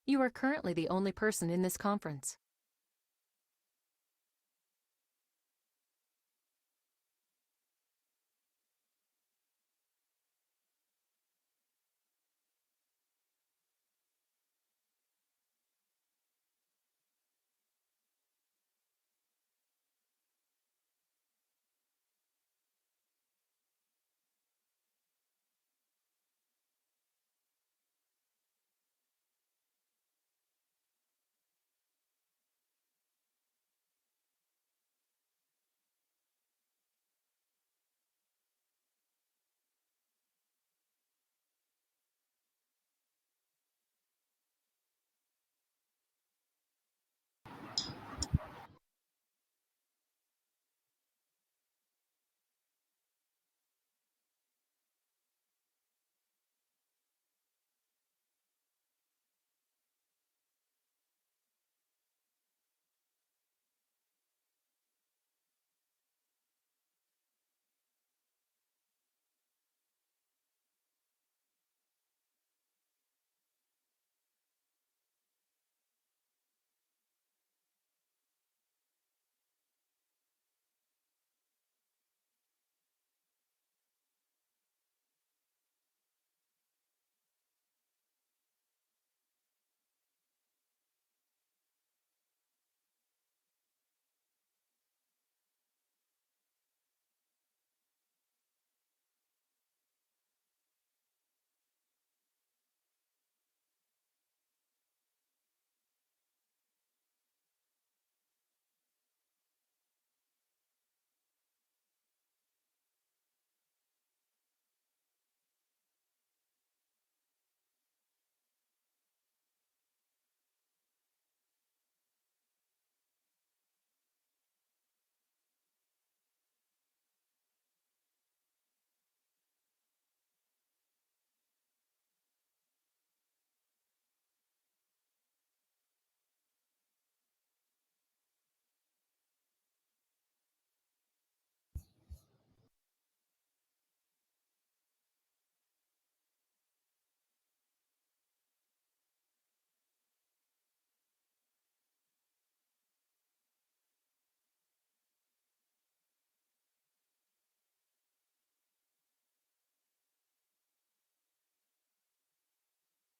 You are currently the only person in this conference.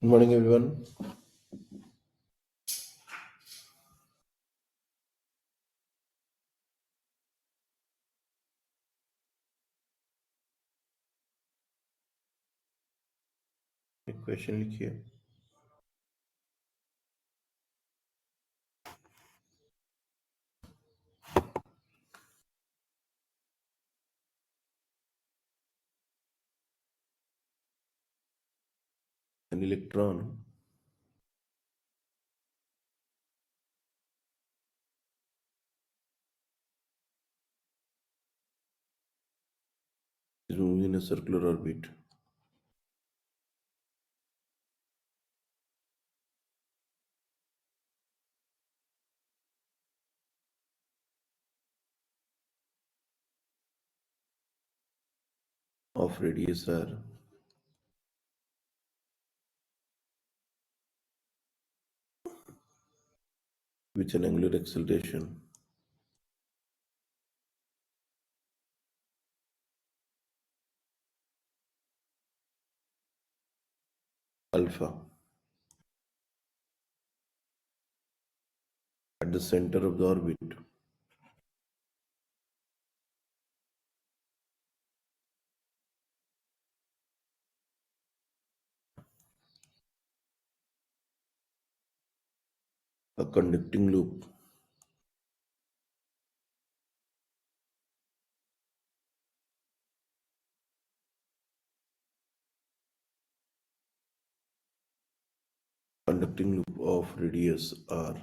Good morning, everyone. एक question लिखिए। An electron is moving in a circular orbit. Of radius r with an angular acceleration alpha at the center of the orbit. A conducting loop of radius r,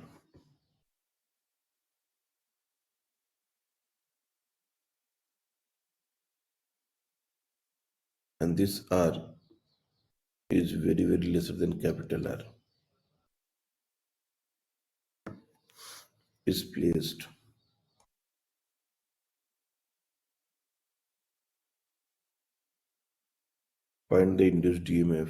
and this r is very lesser than capital R, is placed. Find the induced EMF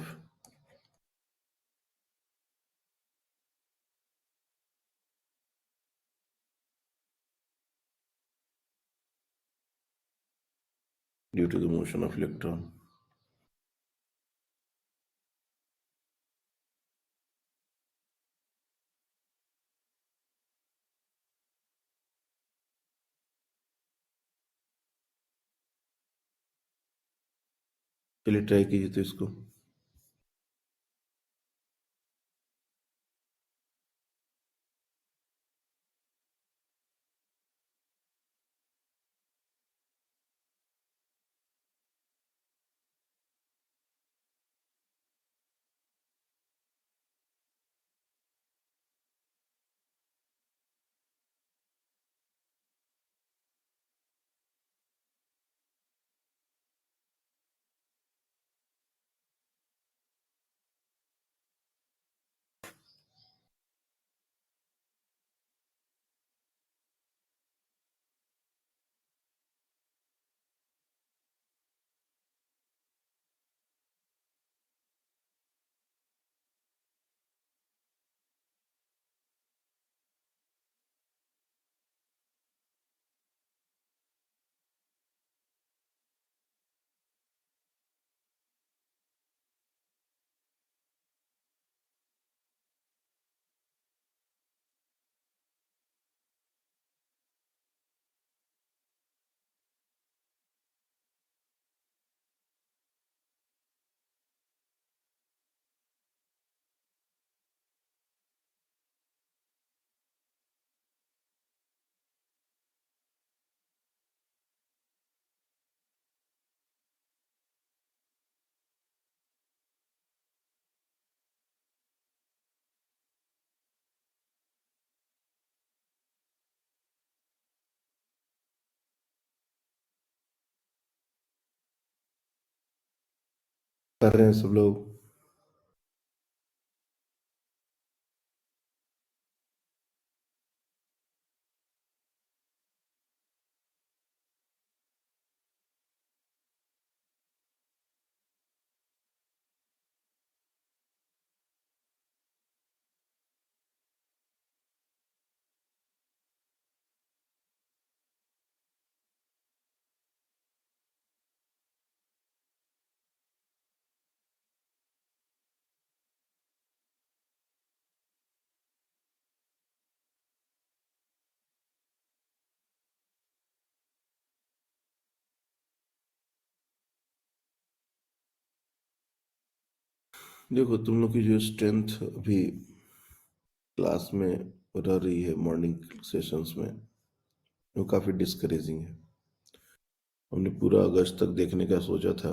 due to the motion of electron. चलिए try कीजिए तो इसको। कर रहे हैं सब लोग। देखो तुम लोग की जो स्ट्रेंथ अभी क्लास में रह रही है मॉर्निंग सेशंस में, वो काफ़ी डिस्करेजिंग है। हमने पूरा अगस्त तक देखने का सोचा था,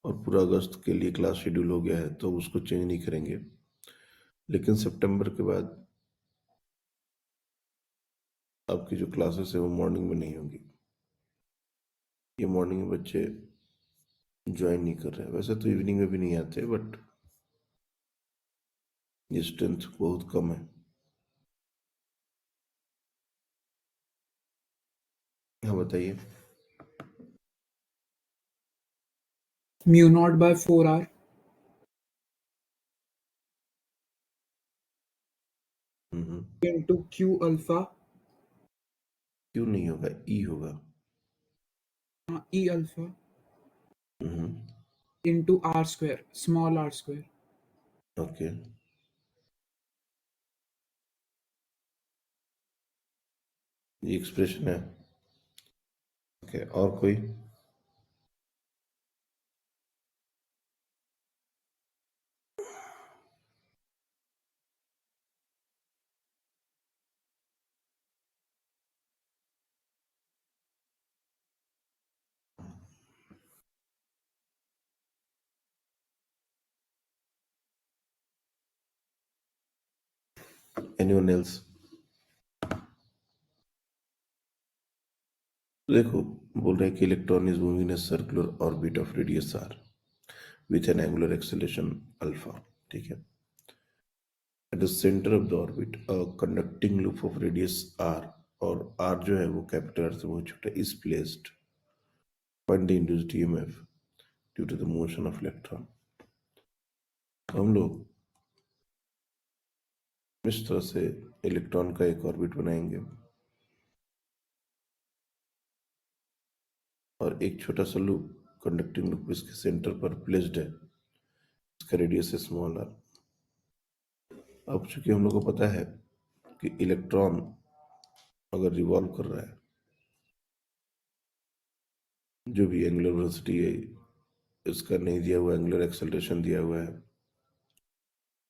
और पूरा अगस्त के लिए क्लास शेड्यूल हो गया है, तो उसको चेंज नहीं करेंगे। लेकिन सितंबर के बाद आपकी जो क्लासेस है वो मॉर्निंग में नहीं होंगी। ये मॉर्निंग में बच्चे ज्वाइन नहीं कर रहे हैं। वैसे तो इवनिंग में भी नहीं आते, बट ये स्ट्रेंथ बहुत कम है। हाँ बताइए। mu naught by 4r into q alpha क्यों नहीं होगा, ई होगा। e alpha hmm. into r square, small r square. Okay, ये एक्सप्रेशन है। ओके, और कोई? Anyone else? देखो, बोल रहे हैं कि electron is moving in a circular orbit of radius R with an angular acceleration alpha. ठीक है। At the centre of the orbit a conducting loop of radius R, और आर जो है वो कैपिटल आर से बहुत छोटा, is placed. Find the induced EMF due to the motion of electron. हम लोग इस तरह से इलेक्ट्रॉन का एक ऑर्बिट बनाएंगे। और एक छोटा सा लूप कंडक्टिंग लूप इसके सेंटर पर प्लेस्ड है, इसका रेडियस है स्मॉल आर। अब चूंकि हम लोग को पता है कि इलेक्ट्रॉन अगर रिवॉल्व कर रहा है, जो भी एंगुलर वेलोसिटी है इसका नहीं दिया हुआ, एंगुलर एक्सेलरेशन दिया हुआ है,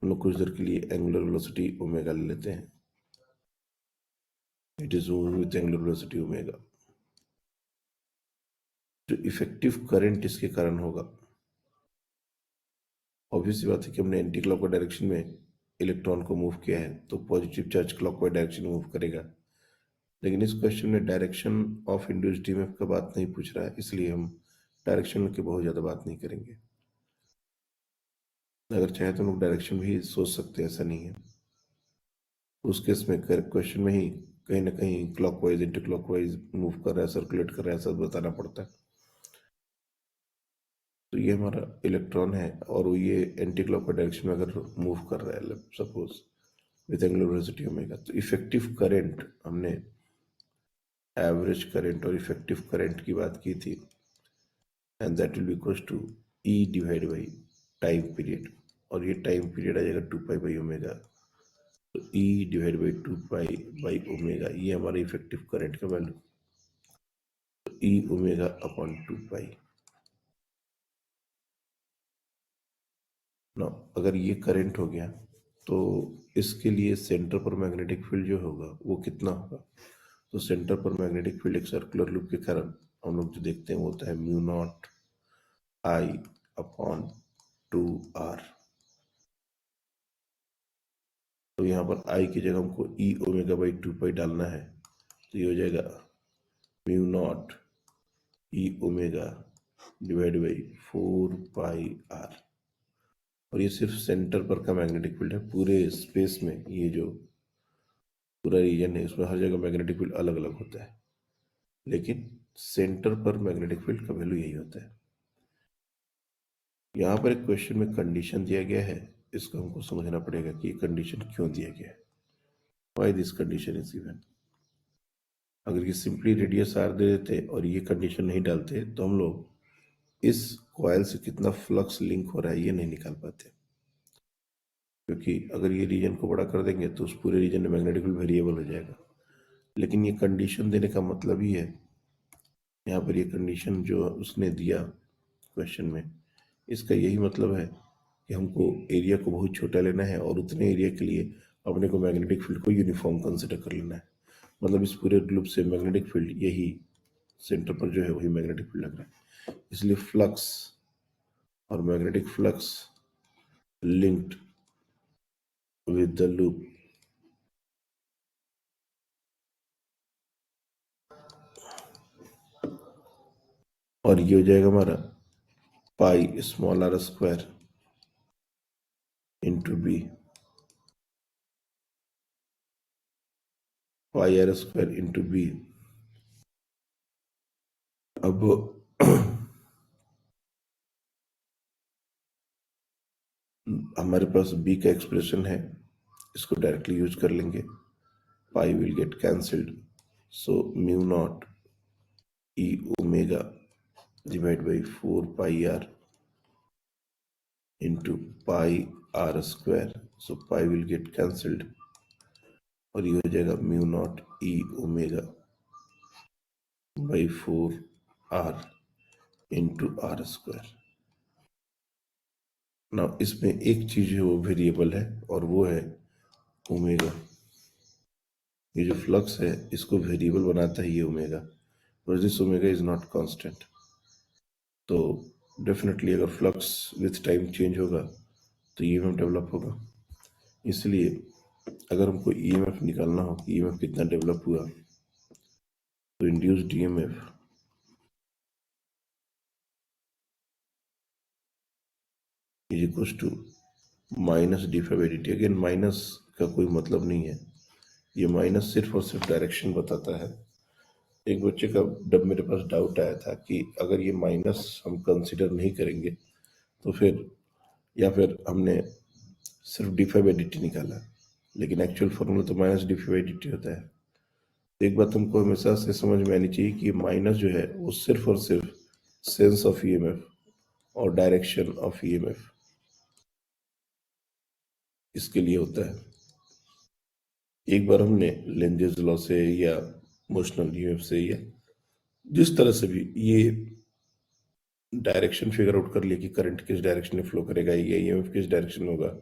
हम लोग कुछ देर के लिए एंगुलर वेलोसिटी ओमेगा ले लेते हैं। It is moving with angular velocity omega. जो इफेक्टिव करंट इसके कारण होगा, ऑब्वियस सी बात है कि हमने एंटी क्लॉकवाइज डायरेक्शन में इलेक्ट्रॉन को मूव किया है तो पॉजिटिव चार्ज क्लॉकवाइज डायरेक्शन में मूव करेगा। लेकिन इस क्वेश्चन में डायरेक्शन ऑफ इंड्यूस्ड ईएमएफ का बात नहीं पूछ रहा है, इसलिए हम डायरेक्शन की बहुत ज्यादा बात नहीं करेंगे। अगर चाहे तो हम लोग डायरेक्शन भी सोच सकते हैं, ऐसा नहीं है। उस केस में क्वेश्चन में ही कहीं ना कहीं क्लॉकवाइज एंटी क्लॉकवाइज मूव कर रहा है, सर्कुलेट कर रहा है, सब बताना पड़ता है। तो ये हमारा इलेक्ट्रॉन है और वो ये एंटी क्लॉकवाइज डायरेक्शन में अगर मूव कर रहा है suppose with angular velocity omega, तो इफेक्टिव करंट, हमने एवरेज करंट और इफेक्टिव करंट की बात की थी, and that will be equals to e divide by time period, और ये टाइम पीरियड आ जाएगा 2 पाई बाई ओमेगा। तो E divide by 2 pi by omega, ये हमारा इफेक्टिव करंट का वैल्यू, तो ई ओमेगा अपॉन 2 पाई। ना अगर ये करंट हो गया तो इसके लिए सेंटर पर मैग्नेटिक फील्ड जो होगा वो कितना होगा? तो सेंटर पर मैग्नेटिक फील्ड एक सर्कुलर लूप के कारण हम लोग जो देखते हैं वो होता है mu not I upon 2r। तो यहाँ पर आई की जगह हमको ई ओमेगा बाई 2 पाई डालना है, तो ये हो जाएगा mu not E omega divide by 4 pi r। और ये सिर्फ सेंटर पर का मैग्नेटिक फील्ड है, पूरे स्पेस में ये जो पूरा रीजन है उसमें हर जगह मैग्नेटिक फील्ड अलग अलग होता है, लेकिन सेंटर पर मैग्नेटिक फील्ड का वैल्यू यही होता है। यहाँ पर एक क्वेश्चन में कंडीशन दिया गया है, इसको हमको समझना पड़ेगा कि ये कंडीशन क्यों दिया गया है, why this condition is given. अगर ये सिंपली रेडियस आर दे देते और ये कंडीशन नहीं डालते तो हम लोग इस कॉइल से कितना फ्लक्स लिंक हो रहा है ये नहीं निकाल पाते, क्योंकि अगर ये रीजन को बड़ा कर देंगे तो उस पूरे रीजन में मैग्नेटिक फील्ड वेरिएबल हो जाएगा। लेकिन ये कंडीशन देने का मतलब ही है, यहाँ पर ये कंडीशन जो उसने दिया क्वेश्चन में, इसका यही मतलब है कि हमको एरिया को बहुत छोटा लेना है और उतने एरिया के लिए अपने को मैग्नेटिक फील्ड को यूनिफॉर्म कंसिडर कर लेना है। मतलब इस पूरे ग्रुप से मैग्नेटिक फील्ड यही सेंटर पर जो है वही मैग्नेटिक फील्ड लग रहा है, इसलिए फ्लक्स और magnetic flux linked with the loop और ये हो जाएगा हमारा pi small r square into B, pi are square into B. अब हमारे पास b का एक्सप्रेशन है, इसको डायरेक्टली यूज कर लेंगे, pi will get cancelled, so mu not E omega divide by 4 pi r into pi are square, so pi will get cancelled और ये हो जाएगा mu not E omega by 4r into R square. ना इसमें एक चीज है वो वेरिएबल है और वो है ओमेगा। ये जो फ्लक्स है इसको वेरिएबल बनाता है ये ओमेगा, और this omega is not constant. तो डेफिनेटली अगर फ्लक्स विथ टाइम चेंज होगा तो ईएमएफ डेवलप होगा। इसलिए अगर हमको ईएमएफ निकालना हो कि ईएमएफ कितना डेवलप हुआ, तो induced EMF is equal to minus d phi by d t. Again minus का कोई मतलब नहीं है, ये माइनस सिर्फ और सिर्फ डायरेक्शन बताता है। एक बच्चे का जब मेरे पास डाउट आया था कि अगर ये माइनस हम कंसिडर नहीं करेंगे तो फिर, या फिर हमने सिर्फ D phi by d T निकाला, लेकिन एक्चुअल फॉर्मूला तो minus d phi by d T होता है। एक बात हमको हमेशा से समझ में आनी चाहिए कि माइनस जो है वो सिर्फ और सिर्फ सेंस ऑफ ईएमएफ और डायरेक्शन ऑफ ईएमएफ इसके लिए होता है। एक बार हमने लेंजेस लॉ से या मोशनल ईएमएफ से या जिस तरह से भी ये डायरेक्शन फिगर आउट कर लिया कि करंट किस डायरेक्शन में फ्लो करेगा या ईएमएफ किस डायरेक्शन में होगा,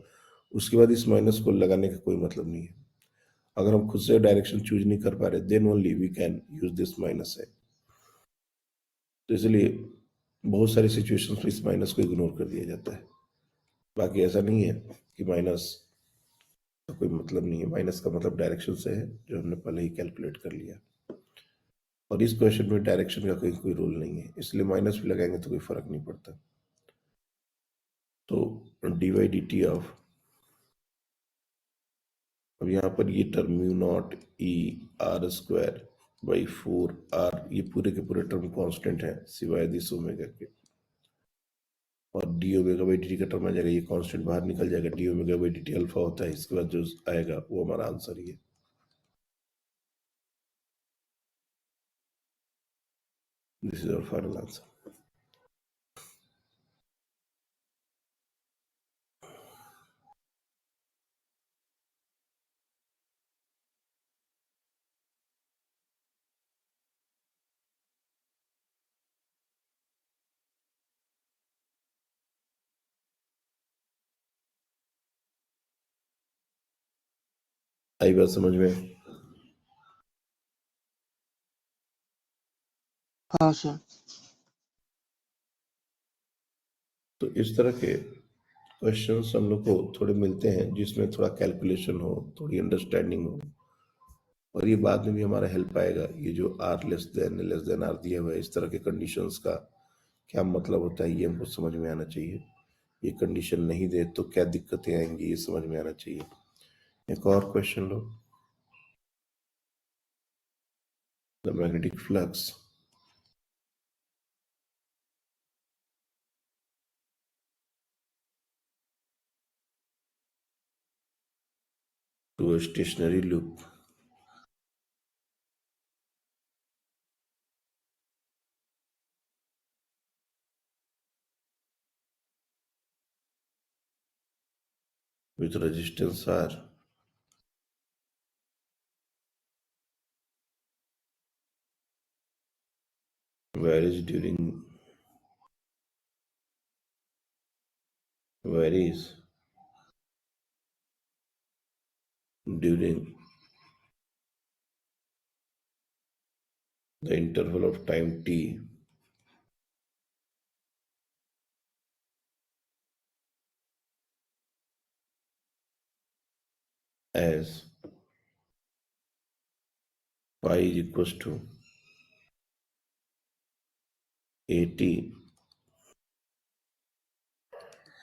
उसके बाद इस माइनस को लगाने का कोई मतलब नहीं है। अगर हम खुद से डायरेक्शन चूज नहीं कर पा रहे then only we can use this minus है। तो इसलिए बहुत सारी सिचुएशंस में इस माइनस को इग्नोर कर दिया जाता है। बाकी ऐसा नहीं है कि माइनस का कोई मतलब नहीं है, माइनस का मतलब डायरेक्शन से है जो हमने पहले ही कैलकुलेट कर लिया। और इस क्वेश्चन में डायरेक्शन का कोई रूल नहीं है, इसलिए माइनस भी लगाएंगे तो कोई फर्क नहीं पड़ता। तो d y d t of, अब यहाँ पर ये term mu not e r square by 4 R, ये पूरे के पूरे टर्म कांस्टेंट है सिवाय दिस ओमेगा के। और D omega by d T का टर्म आ जाएगा, ये कांस्टेंट बाहर निकल जाएगा, D omega by d T alpha होता है। इसके बाद जो आएगा वो हमारा आंसर ही है। This is our final answer. आई बात समझ में? हाँ सर। तो इस तरह के क्वेश्चंस हम लोग को थोड़े मिलते हैं जिसमें थोड़ा कैलकुलेशन हो, थोड़ी अंडरस्टैंडिंग हो, और ये बाद में भी हमारा हेल्प आएगा। ये जो आर लेस देन आर दिया हुआ है, इस तरह के कंडीशंस का क्या मतलब होता है ये हमको समझ में आना चाहिए। ये कंडीशन नहीं दे तो क्या दिक्कतें आएंगी ये समझ में आना चाहिए। एक और क्वेश्चन लो। The magnetic flux to a stationary loop with resistance R varies during the interval of time t as pi is equals to at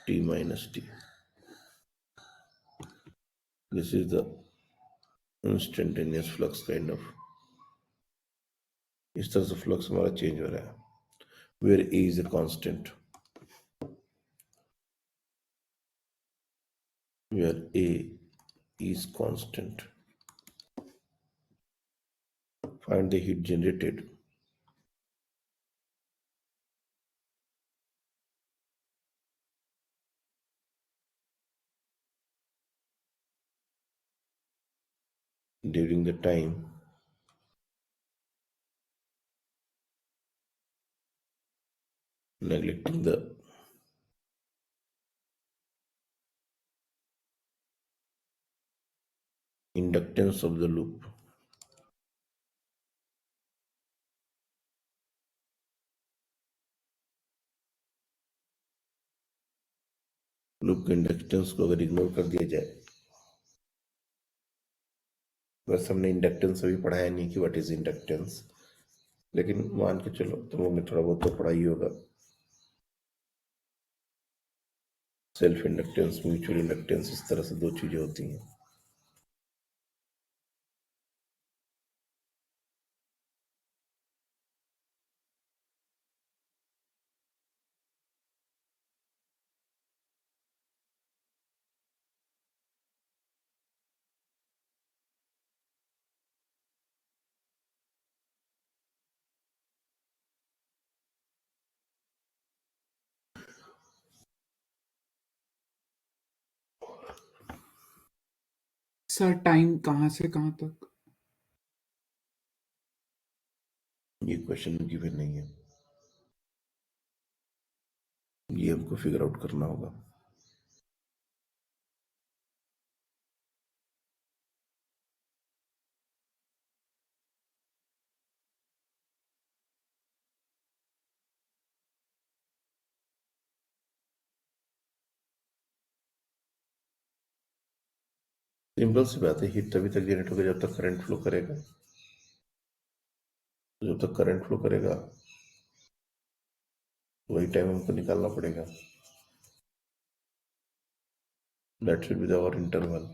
t minus t. This is the instantaneous flux kind of. इस तरह से flux हमारा change हो रहा है, where a is a constant, where a is constant. Find the heat generated during the time neglecting the inductance of the loop. Loop के inductance को अगर इग्नोर कर दिया जाए, बस हमने इंडक्टेंस अभी पढ़ाया नहीं कि व्हाट इज इंडक्टेंस, लेकिन मान के चलो तुम लोग ने थोड़ा बहुत तो पढ़ा ही होगा। सेल्फ इंडक्टेंस, म्यूचुअल इंडक्टेंस, इस तरह से दो चीजें होती हैं। सर टाइम कहाँ से कहाँ तक? ये क्वेश्चन गिवन नहीं है, ये हमको फिगर आउट करना होगा। सिंपल सी बात है, हीट तभी तक जनरेट होगा जब तक करंट फ्लो करेगा। जब तक करंट फ्लो करेगा वही टाइम हमको निकालना पड़ेगा। That should be our interval.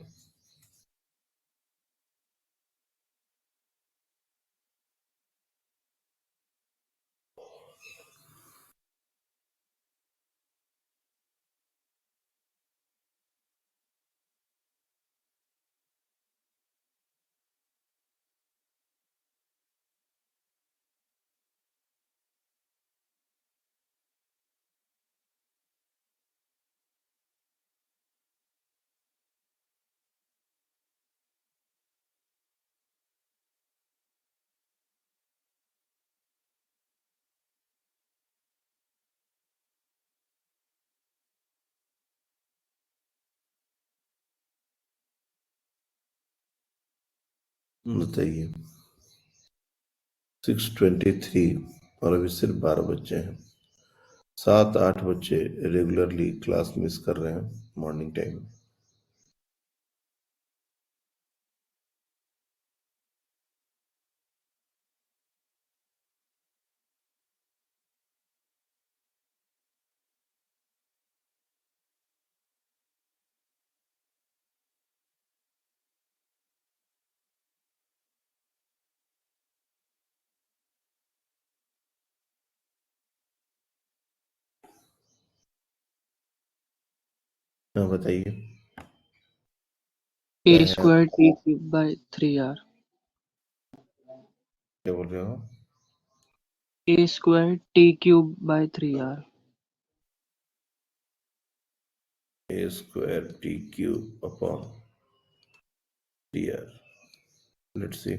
बताइए 6:23 और अभी सिर्फ 12 बच्चे हैं। 7-8 बच्चे रेगुलरली क्लास मिस कर रहे हैं मॉर्निंग टाइम। हाँ बताइए क्या A है, square T cube by 3R. क्या बोल रहे हो? A square T cube by 3R. a² t cube upon dr। Let's see,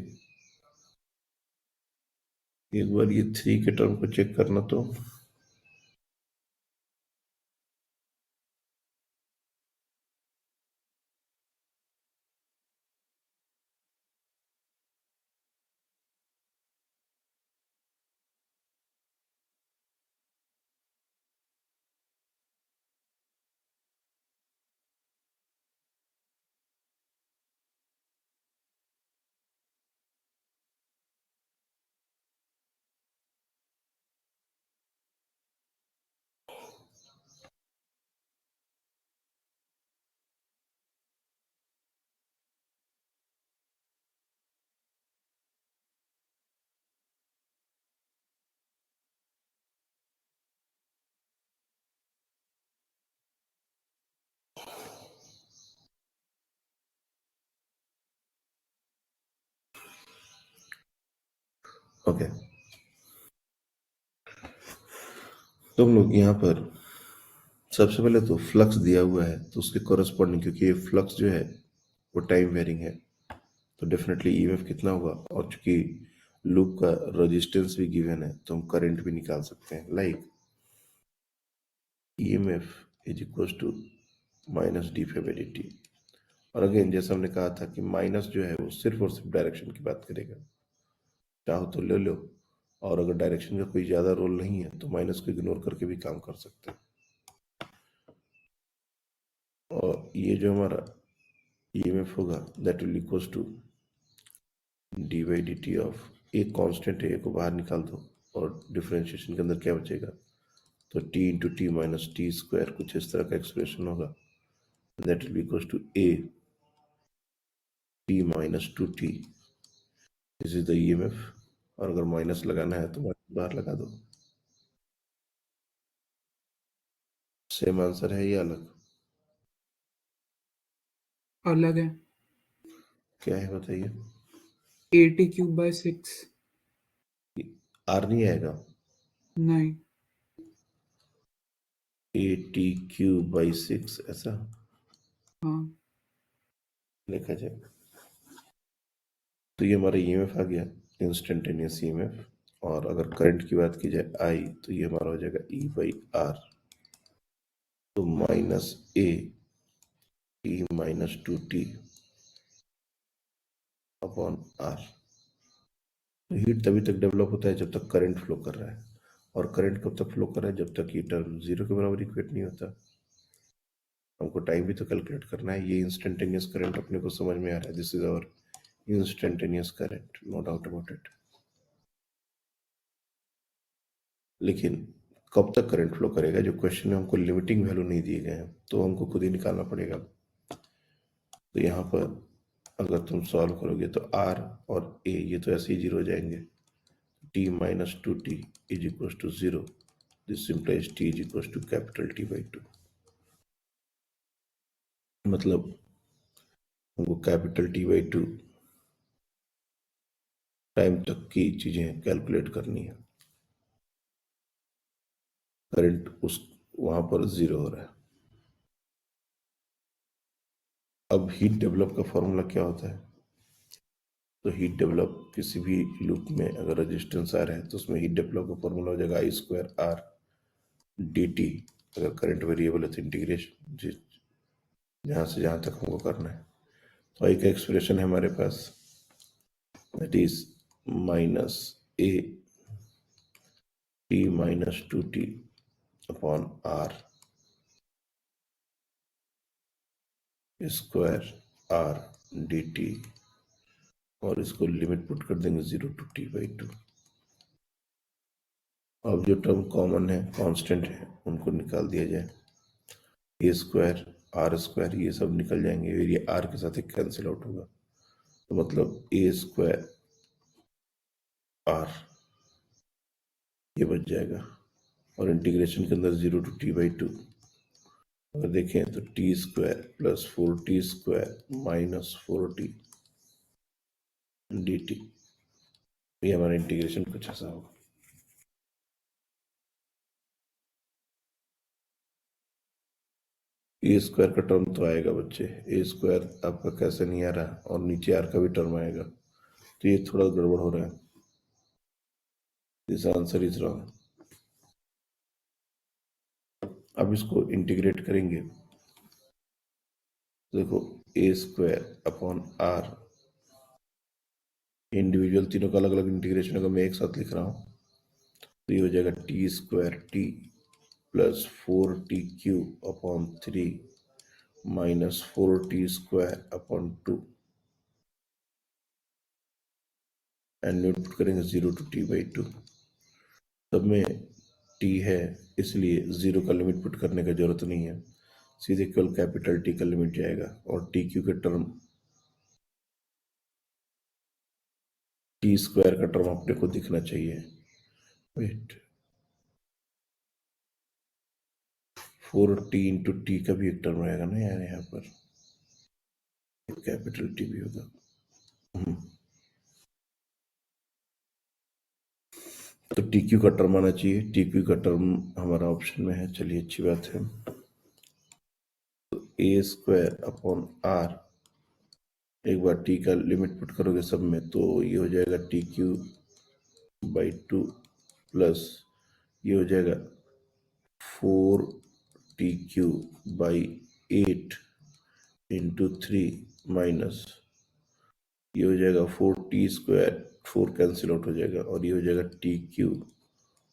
एक बार ये 3 के टर्म को चेक करना तो। ओके, तुम लोग यहाँ पर सबसे पहले तो फ्लक्स दिया हुआ है तो उसके कॉरेस्पॉन्डिंग, क्योंकि ये फ्लक्स जो है वो टाइम वेरिंग है तो डेफिनेटली ईएमएफ कितना होगा, और चूंकि लूप का रेजिस्टेंस भी गिवन है तो हम करंट भी निकाल सकते हैं। Like EMF is equal to minus d phi by d T. और अगेन जैसा हमने कहा था कि माइनस जो है वो सिर्फ और सिर्फ डायरेक्शन की बात करेगा, चाहो तो ले लो, और अगर डायरेक्शन का कोई ज़्यादा रोल नहीं है तो माइनस को इग्नोर करके भी काम कर सकते हैं। और ये जो हमारा ईएमएफ होगा that will equals to d by d t of, एक कांस्टेंट है, ए को बाहर निकाल दो और डिफरेंशिएशन के अंदर क्या बचेगा, तो t into t minus t square, कुछ इस तरह का एक्सप्रेशन होगा। That will be equals to A T minus two t, this is the EMF. और अगर माइनस लगाना है तो माइनस बाहर लगा दो। सेम आंसर है या अलग? अलग है। क्या है बताइए? AT cube by 6। आर नहीं आएगा, नहीं। ए टी क्यूब बाई 6 ऐसा हाँ। लिखा जाए। तो ये हमारा ईएमएफ आ गया, इंस्टेंटेनियस ईएमएफ। और अगर करंट की बात की जाए आई, तो ये हमारा हो जाएगा ई बाई आर, तो minus A T minus 2t upon R. तो हीट तभी तक डेवलप होता है जब तक करंट फ्लो कर रहा है, और करंट कब तक फ्लो कर रहा है, जब तक ये टर्म जीरो के बराबर इक्वेट नहीं होता। हमको टाइम भी तो कैलकुलेट करना है। ये इंस्टेंटेनियस करंट अपने को समझ में आ रहा है, this is our instantaneous current, no doubt about it. लेकिन कब तक करंट फ्लो करेगा, जो क्वेश्चन में हमको लिमिटिंग वैल्यू नहीं दिए गए हैं, तो हमको खुद ही निकालना पड़ेगा। तो यहाँ पर अगर तुम सॉल्व करोगे तो आर और ए ये तो ऐसे ही जीरो हो जाएंगे, t minus 2t is equal to 0, this implies t is equal to capital T by 2। मतलब हमको कैपिटल T बाई 2 टाइम तक की चीजें कैलकुलेट करनी है। करंट उस वहां पर जीरो हो रहा है। अब हीट डेवलप का फॉर्मूला क्या होता है, तो हीट डेवलप किसी भी लूप में अगर रेजिस्टेंस आ रहा है तो उसमें हीट डेवलप का फॉर्मूला हो जाएगा आई स्क्वायर आर डी टी। अगर करंट वेरिएबल है तो इंटीग्रेशन जहां से जहां तक हमको करना है। तो आई का एक्सप्रेशन है हमारे पास, that is minus A T minus 2t upon R square R D T, और इसको लिमिट पुट कर देंगे 0 टू t बाई 2। अब जो टर्म कॉमन है, कांस्टेंट है, उनको निकाल दिया जाए। ए स्क्वायर आर स्क्वायर ये सब निकल जाएंगे, ये आर के साथ एक कैंसिल आउट होगा, तो मतलब ए स्क्वायर आर ये बच जाएगा। और इंटीग्रेशन के अंदर 0 टू t बाई 2 अगर देखें तो T square plus 4t square minus 4t D T, ये हमारा इंटीग्रेशन कुछ ऐसा होगा। ए स्क्वायर का टर्म तो आएगा बच्चे, ए स्क्वायर आपका कैसे नहीं आ रहा, और नीचे आर का भी टर्म आएगा, तो ये थोड़ा गड़बड़ हो रहा है। This answer is wrong. अब इसको इंटीग्रेट करेंगे, देखो ए स्क्वायर अपॉन आर, इंडिविजुअल तीनों का अलग अलग इंटीग्रेशन होगा, मैं एक साथ लिख रहा हूं, तो ये हो जाएगा T square T plus 4t cube upon 3 minus 4t square upon 2, and note put करेंगे 0 टू t बाई 2। सब में t है, इसलिए 0 का लिमिट पुट करने का जरूरत नहीं है, सीधे केवल कैपिटल T का लिमिट जाएगा, और टी क्यू का टर्म टी स्क्वायर का टर्म अपने को दिखना चाहिए। वेट, 4t इंटू टी का भी एक टर्म आएगा ना यार, यहाँ पर कैपिटल T भी होगा। तो टी क्यू का टर्म आना चाहिए, टी क्यू का टर्म हमारा ऑप्शन में है, चलिए अच्छी बात है। तो ए स्क्वायर अपॉन आर, एक बार टी का लिमिट पुट करोगे सब में, तो ये हो जाएगा टी क्यू बाई 2 प्लस ये हो जाएगा 4t Q by 8 into 3 minus ये हो जाएगा 4t स्क्वायर, 4 कैंसिल आउट हो जाएगा, और ये हो जाएगा टी क्यू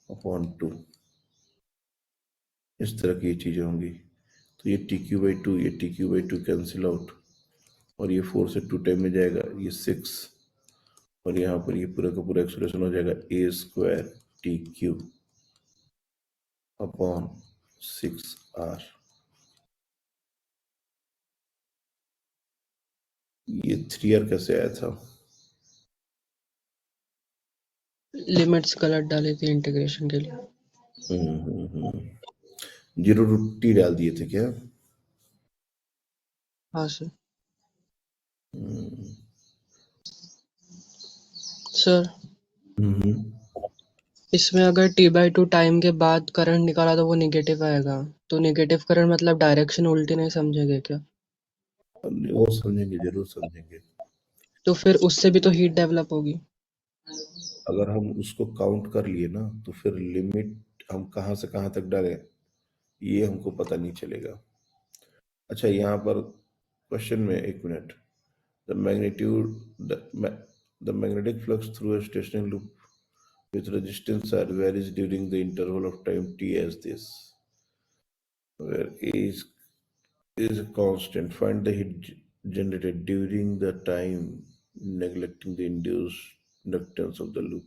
अपॉन 2। इस तरह की चीजें होंगी। तो ये टी क्यू बाई 2, ये T Q by 2 cancel out, और ये 4 से 2 टाइम में जाएगा, ये 6, और यहाँ पर ये पूरा का पूरा एक्सप्रेशन हो जाएगा A square T Q upon 6r। ये 3r कैसे आया था? लिमिट्स गलत डाली थी इंटीग्रेशन के लिए। 0 टू t डाल दिए थे क्या? हाँ सर। सर इसमें अगर t/2 टाइम के बाद करंट निकाला तो वो नेगेटिव आएगा, तो नेगेटिव करंट मतलब डायरेक्शन उल्टी नहीं समझेंगे क्या? वो समझेंगे, जरूर समझेंगे। तो फिर उससे भी तो हीट डेवलप होगी। अगर हम उसको काउंट कर लिए ना तो फिर लिमिट हम कहाँ से कहाँ तक डालें ये हमको पता नहीं चलेगा। अच्छा, यहाँ पर क्वेश्चन में, एक minute, the magnitude the magnetic flux through a stationary loop with resistance R varies during the interval of time t as this, where A is a constant. Find the heat generated during the time, neglecting the induced inductance of the loop.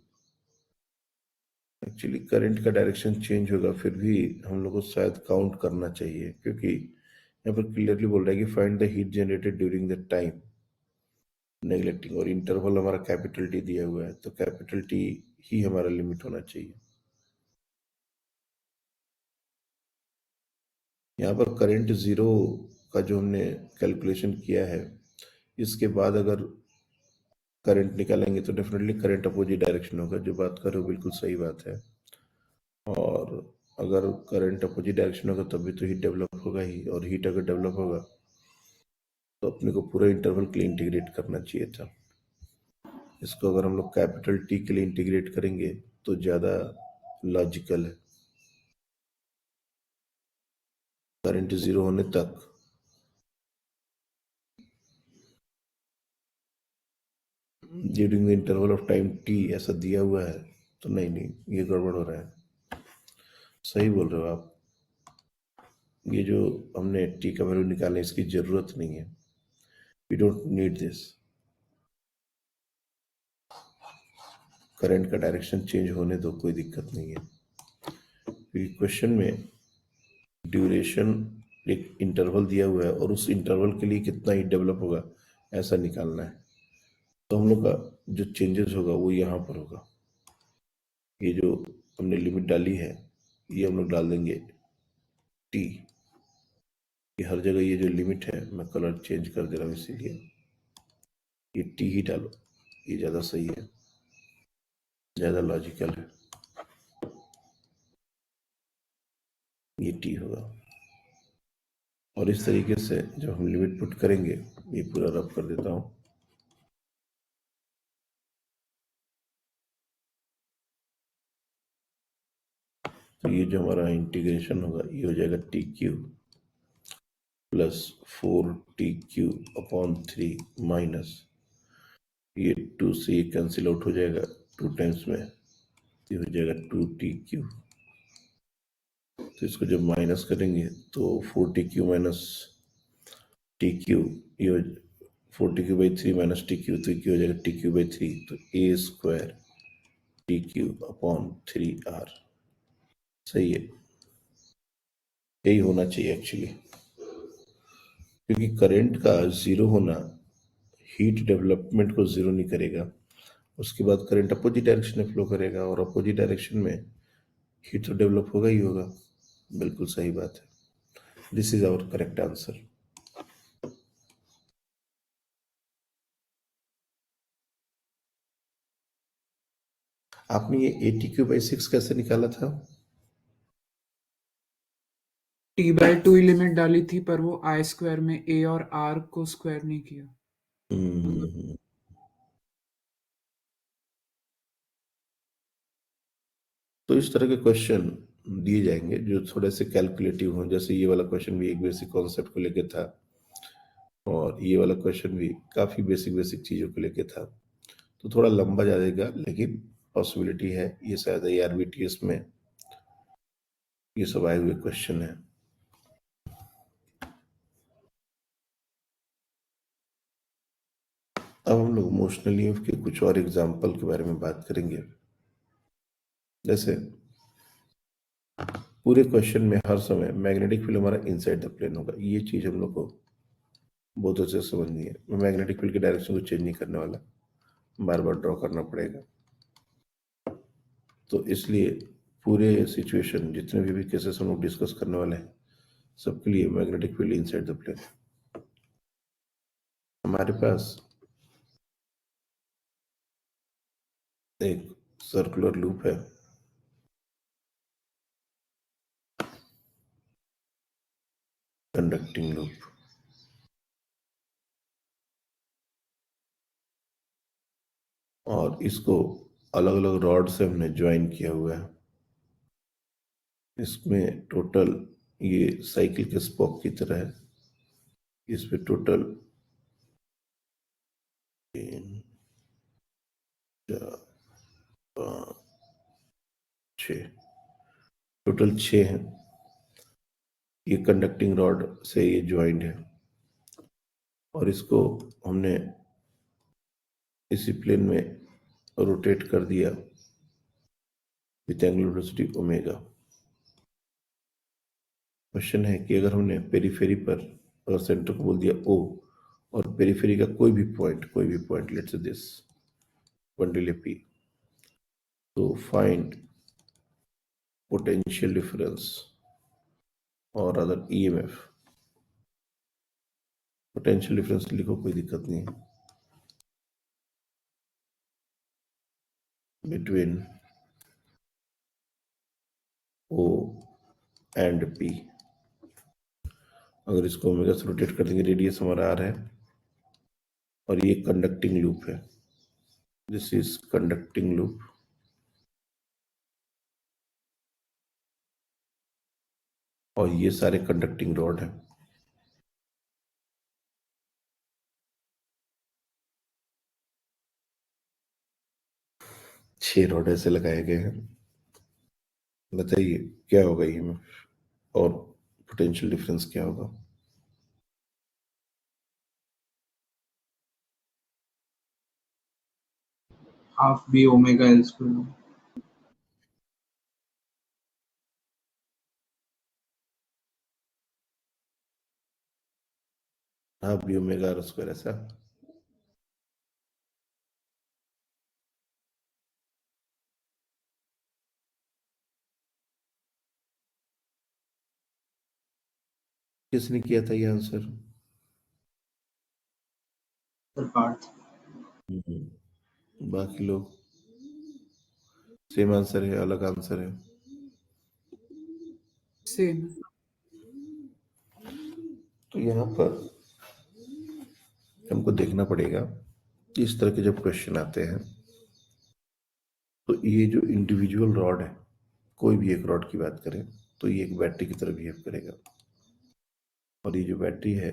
Actually current का direction change होगा, फिर भी हम लोग को शायद count करना चाहिए, क्योंकि यहाँ पर क्लियरली बोल रहा है कि find the heat generated during the time neglecting, और इंटरवल हमारा कैपिटल टी दिया हुआ है, तो कैपिटल टी ही हमारा लिमिट होना चाहिए। यहाँ पर करंट जीरो का जो हमने कैलकुलेशन किया है, इसके बाद अगर करंट निकालेंगे तो डेफिनेटली करंट अपोजिट डायरेक्शन होगा। जो बात कर रहे हो बिल्कुल सही बात है, और अगर करंट अपोजिट डायरेक्शन होगा तब भी तो हीट डेवलप होगा ही, और हीट अगर डेवलप होगा तो अपने को पूरा इंटरवल के लिए इंटीग्रेट करना चाहिए था। इसको अगर हम लोग कैपिटल टी के लिए इंटीग्रेट करेंगे तो ज़्यादा लॉजिकल है। करंट जीरो होने तक during the interval of time T ऐसा दिया हुआ है, तो नहीं, ये गड़बड़ हो रहा है। सही बोल रहे हो आप, ये जो हमने टी का वैल्यू निकाला इसकी जरूरत नहीं है, we don't need this. Current का डायरेक्शन चेंज होने दो, कोई दिक्कत नहीं है, क्योंकि क्वेश्चन में ड्यूरेशन एक इंटरवल दिया हुआ है और उस इंटरवल के लिए कितना ही डेवलप होगा ऐसा निकालना है। तो हम लोग का जो चेंजेस होगा वो यहाँ पर होगा। ये जो हमने लिमिट डाली है ये हम लोग डाल देंगे टी, ये हर जगह ये जो लिमिट है, मैं कलर चेंज कर दे रहा हूँ इसीलिए, ये टी ही डालो, ये ज़्यादा सही है, ज़्यादा लॉजिकल है, ये टी होगा। और इस तरीके से जब हम लिमिट पुट करेंगे, ये पूरा रब कर देता हूँ, तो ये जो हमारा इंटीग्रेशन होगा ये हो जाएगा T Q plus 4 TQ upon 3 minus, ये 2 से ये कैंसिल आउट हो जाएगा 2 टाइम्स में, ये हो जाएगा 2TQ। तो इसको जब माइनस करेंगे तो 4TQ माइनस TQ, ये 4TQ बाई 3 माइनस TQ, तो ये हो जाएगा TQ बाई 3, तो A square TQ upon 3R। सही है, यही होना चाहिए एक्चुअली, क्योंकि करंट का जीरो होना हीट डेवलपमेंट को जीरो नहीं करेगा। उसके बाद करंट अपोजिट डायरेक्शन में फ्लो करेगा, और अपोजिट डायरेक्शन में हीट तो डेवलप होगा ही होगा। बिल्कुल सही बात है, this is our correct answer. आपने ये ATQ/6 कैसे निकाला था? T/2 ही लिमिट डाली थी, पर वो आई स्क्वायर में ए और आर को स्क्वायर नहीं किया। हम्म, तो इस तरह के क्वेश्चन दिए जाएंगे जो थोड़े से कैलकुलेटिव हों, जैसे ये वाला क्वेश्चन भी एक बेसिक कॉन्सेप्ट को लेके था, और ये वाला क्वेश्चन भी काफी बेसिक बेसिक चीजों को लेके था, तो थोड़ा लंबा जाएगा, लेकिन पॉसिबिलिटी है ये शायद ARBTS में ये सब आए हुए क्वेश्चन है। अब हम लोग मोशनल ईएमएफ के कुछ और एग्जाम्पल के बारे में बात करेंगे। जैसे पूरे क्वेश्चन में हर समय मैग्नेटिक फील्ड हमारा इनसाइड द प्लेन होगा, ये चीज हम लोग को बहुत अच्छे से समझनी है। मैं मैग्नेटिक फील्ड के डायरेक्शन को चेंज नहीं करने वाला, बार बार ड्रॉ करना पड़ेगा, तो इसलिए पूरे सिचुएशन जितने भी केसेस हम लोग डिस्कस करने वाले हैं सबके लिए magnetic field inside the plane. हमारे पास एक सर्कुलर लूप है, कंडक्टिंग लूप, और इसको अलग अलग रॉड से हमने ज्वाइन किया हुआ है। इसमें टोटल ये साइकिल के स्पोक की तरह है। इसमें टोटल 3, 4, 5, 6, टोटल 6 हैं। ये कंडक्टिंग रॉड से ये ज्वाइंट है और इसको हमने इसी प्लेन में रोटेट कर दिया with angular velocity omega. Question है कि अगर हमने पेरीफेरी पर अगर सेंटर को बोल दिया O और पेरीफेरी का कोई भी point let's say this bundle P, तो फाइंड पोटेंशियल डिफरेंस और अदर EMF। पोटेंशियल डिफरेंस लिखो, कोई दिक्कत नहीं है, बिटवीन O एंड P। अगर इसको ओमेगा से रोटेट कर देंगे, रेडियस हमारा R है और ये कंडक्टिंग लूप है। दिस इज कंडक्टिंग लूप और ये सारे कंडक्टिंग रॉड हैं। छह रॉड ऐसे लगाए गए हैं। बताइए क्या होगा ये और पोटेंशियल डिफरेंस क्या होगा? Half B omega L square. Half B omega R square, ऐसा? किसने किया था ये आंसर? पार्ट बाकी लोग सेम आंसर है, अलग आंसर है? सेम। तो यहाँ पर हमको देखना पड़ेगा कि इस तरह के जब क्वेश्चन आते हैं तो ये जो इंडिविजुअल रॉड है, कोई भी एक रॉड की बात करें तो ये एक बैटरी की तरह बिहेव करेगा और ये जो बैटरी है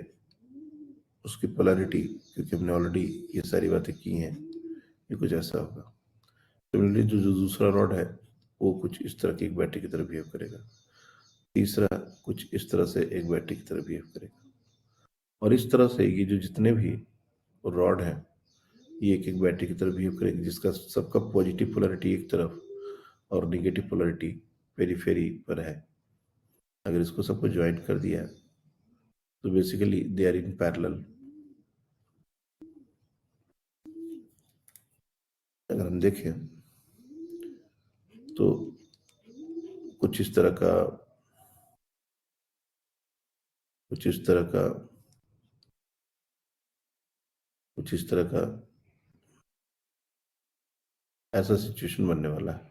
उसकी पोलैरिटी, क्योंकि हमने ऑलरेडी ये सारी बातें की हैं, ये कुछ ऐसा होगा। सिमिलरली जो दूसरा रॉड है वो कुछ इस तरह की एक बैटरी की तरह बिहेव करेगा, तीसरा कुछ इस तरह से एक बैटरी की तरह बिहेव करेगा और इस तरह से ये जो जितने भी रॉड हैं ये एक एक बैटरी की तरह बिहेव करेगी, जिसका सबका पॉजिटिव पोलैरिटी एक तरफ और निगेटिव पोलैरिटी पेरीफेरी पर है। अगर इसको सबको ज्वाइन कर दिया तो basically they are in parallel. अगर हम देखें तो कुछ इस तरह का, कुछ इस तरह का, कुछ इस तरह का ऐसा सिचुएशन बनने वाला है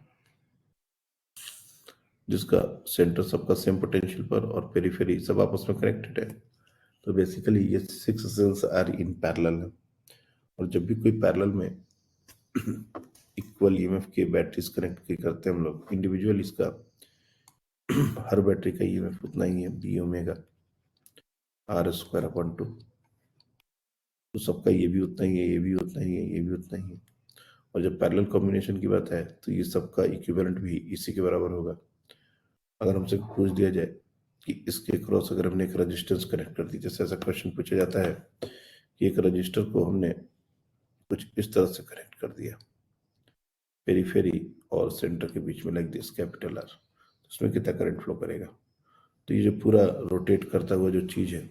जिसका सेंटर सबका सेम पोटेंशियल पर और पेरीफेरी सब आपस में कनेक्टेड है। तो बेसिकली ये 6 सेल्स आर इन पैरेलल है और जब भी कोई पैरेलल में इक्वल ईएमएफ के बैटरीज कनेक्ट करते हैं हम लोग इंडिविजुअल, इसका हर बैटरी का ईएमएफ उतना ही है, B omega R square upon 2। तो सबका ये भी उतना ही है, ये भी उतना ही है, ये भी उतना ही है। और जब पैरेलल कॉम्बिनेशन की बात है तो ये सबका इक्विवेलेंट भी इसी के बराबर होगा। अगर हमसे पूछ दिया जाए कि इसके क्रॉस अगर हमने एक रजिस्टेंस कनेक्ट कर दी, जैसे ऐसा क्वेश्चन पूछा जाता है कि एक रजिस्टर को हमने कुछ इस तरह से कनेक्ट कर दिया पेरीफेरी और सेंटर के बीच में, लाइक दिस कैपिटल आर, उसमें कितना करंट फ्लो करेगा? तो ये जो पूरा रोटेट करता हुआ जो चीज है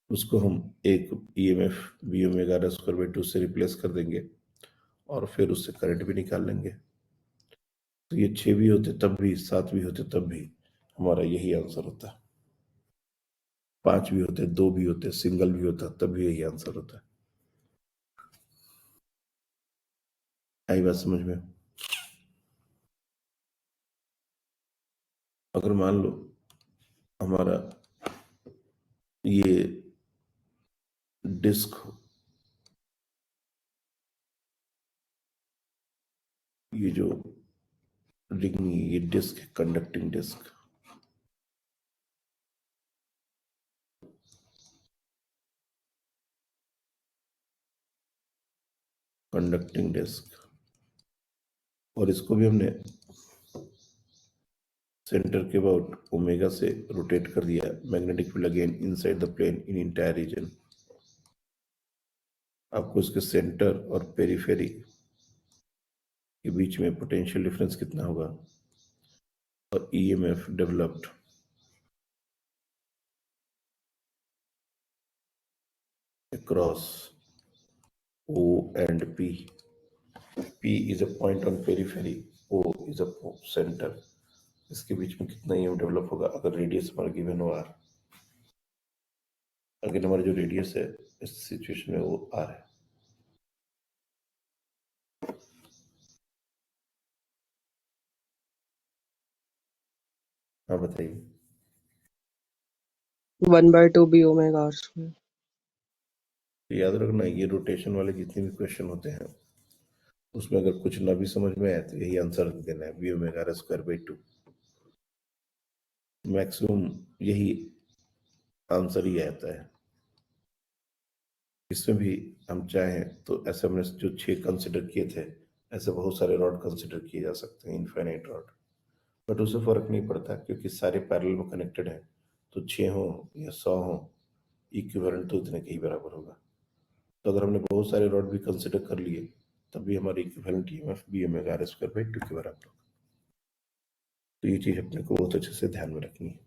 उसको हम एक EMF B omega R square by 2 से रिप्लेस कर देंगे और फिर उससे करंट भी निकाल लेंगे। तो ये 6 भी होते तब भी, 7 भी होते तब भी हमारा यही आंसर होता। 5 भी होते, 2 भी होते, सिंगल भी होता तब भी यही आंसर होता। आई बात समझ में? अगर मान लो हमारा ये डिस्क ये जो रिंग, ये disc, conducting disc, conducting disc, और इसको भी हमने सेंटर के अबाउट ओमेगा से रोटेट कर दिया। Magnetic field again inside the plane in entire region. आपको इसके सेंटर और पेरिफेरी के बीच में पोटेंशियल डिफरेंस कितना होगा, और EMF developed across O and P. P is a point on periphery, O is a center. इसके बीच में कितना ईएमएफ डेवलप होगा अगर रेडियस हमारा गिवन हो आर। अगर हमारा जो रेडियस है इस सिचुएशन में वो आर है। हाँ बताइए। 1/2 b ओमेगा r स्क्वायर। याद रखना, ये रोटेशन वाले जितने भी क्वेश्चन होते हैं उसमें अगर कुछ ना भी समझ में आए तो यही आंसर देना है, B omega R square by 2। Maximum यही आंसर ही आता है। इसमें भी हम चाहें तो ऐसे हमने जो 6 कंसिडर किए थे, ऐसे बहुत सारे रॉड कंसिडर किए जा सकते हैं, इनफाइनाइट रॉड। बट उससे फर्क नहीं पड़ता क्योंकि सारे पैरेलल में कनेक्टेड हैं, तो 6 हो या 100 हो, इक्विवेलेंट तो इतने के ही बराबर होगा। तो अगर हमने बहुत सारे रॉड भी कंसिडर कर लिए तब भी हमारी equivalent EMF B omega R square by 2 के बराबर होगा। तो ये चीज अपने को बहुत अच्छे से ध्यान में रखनी है।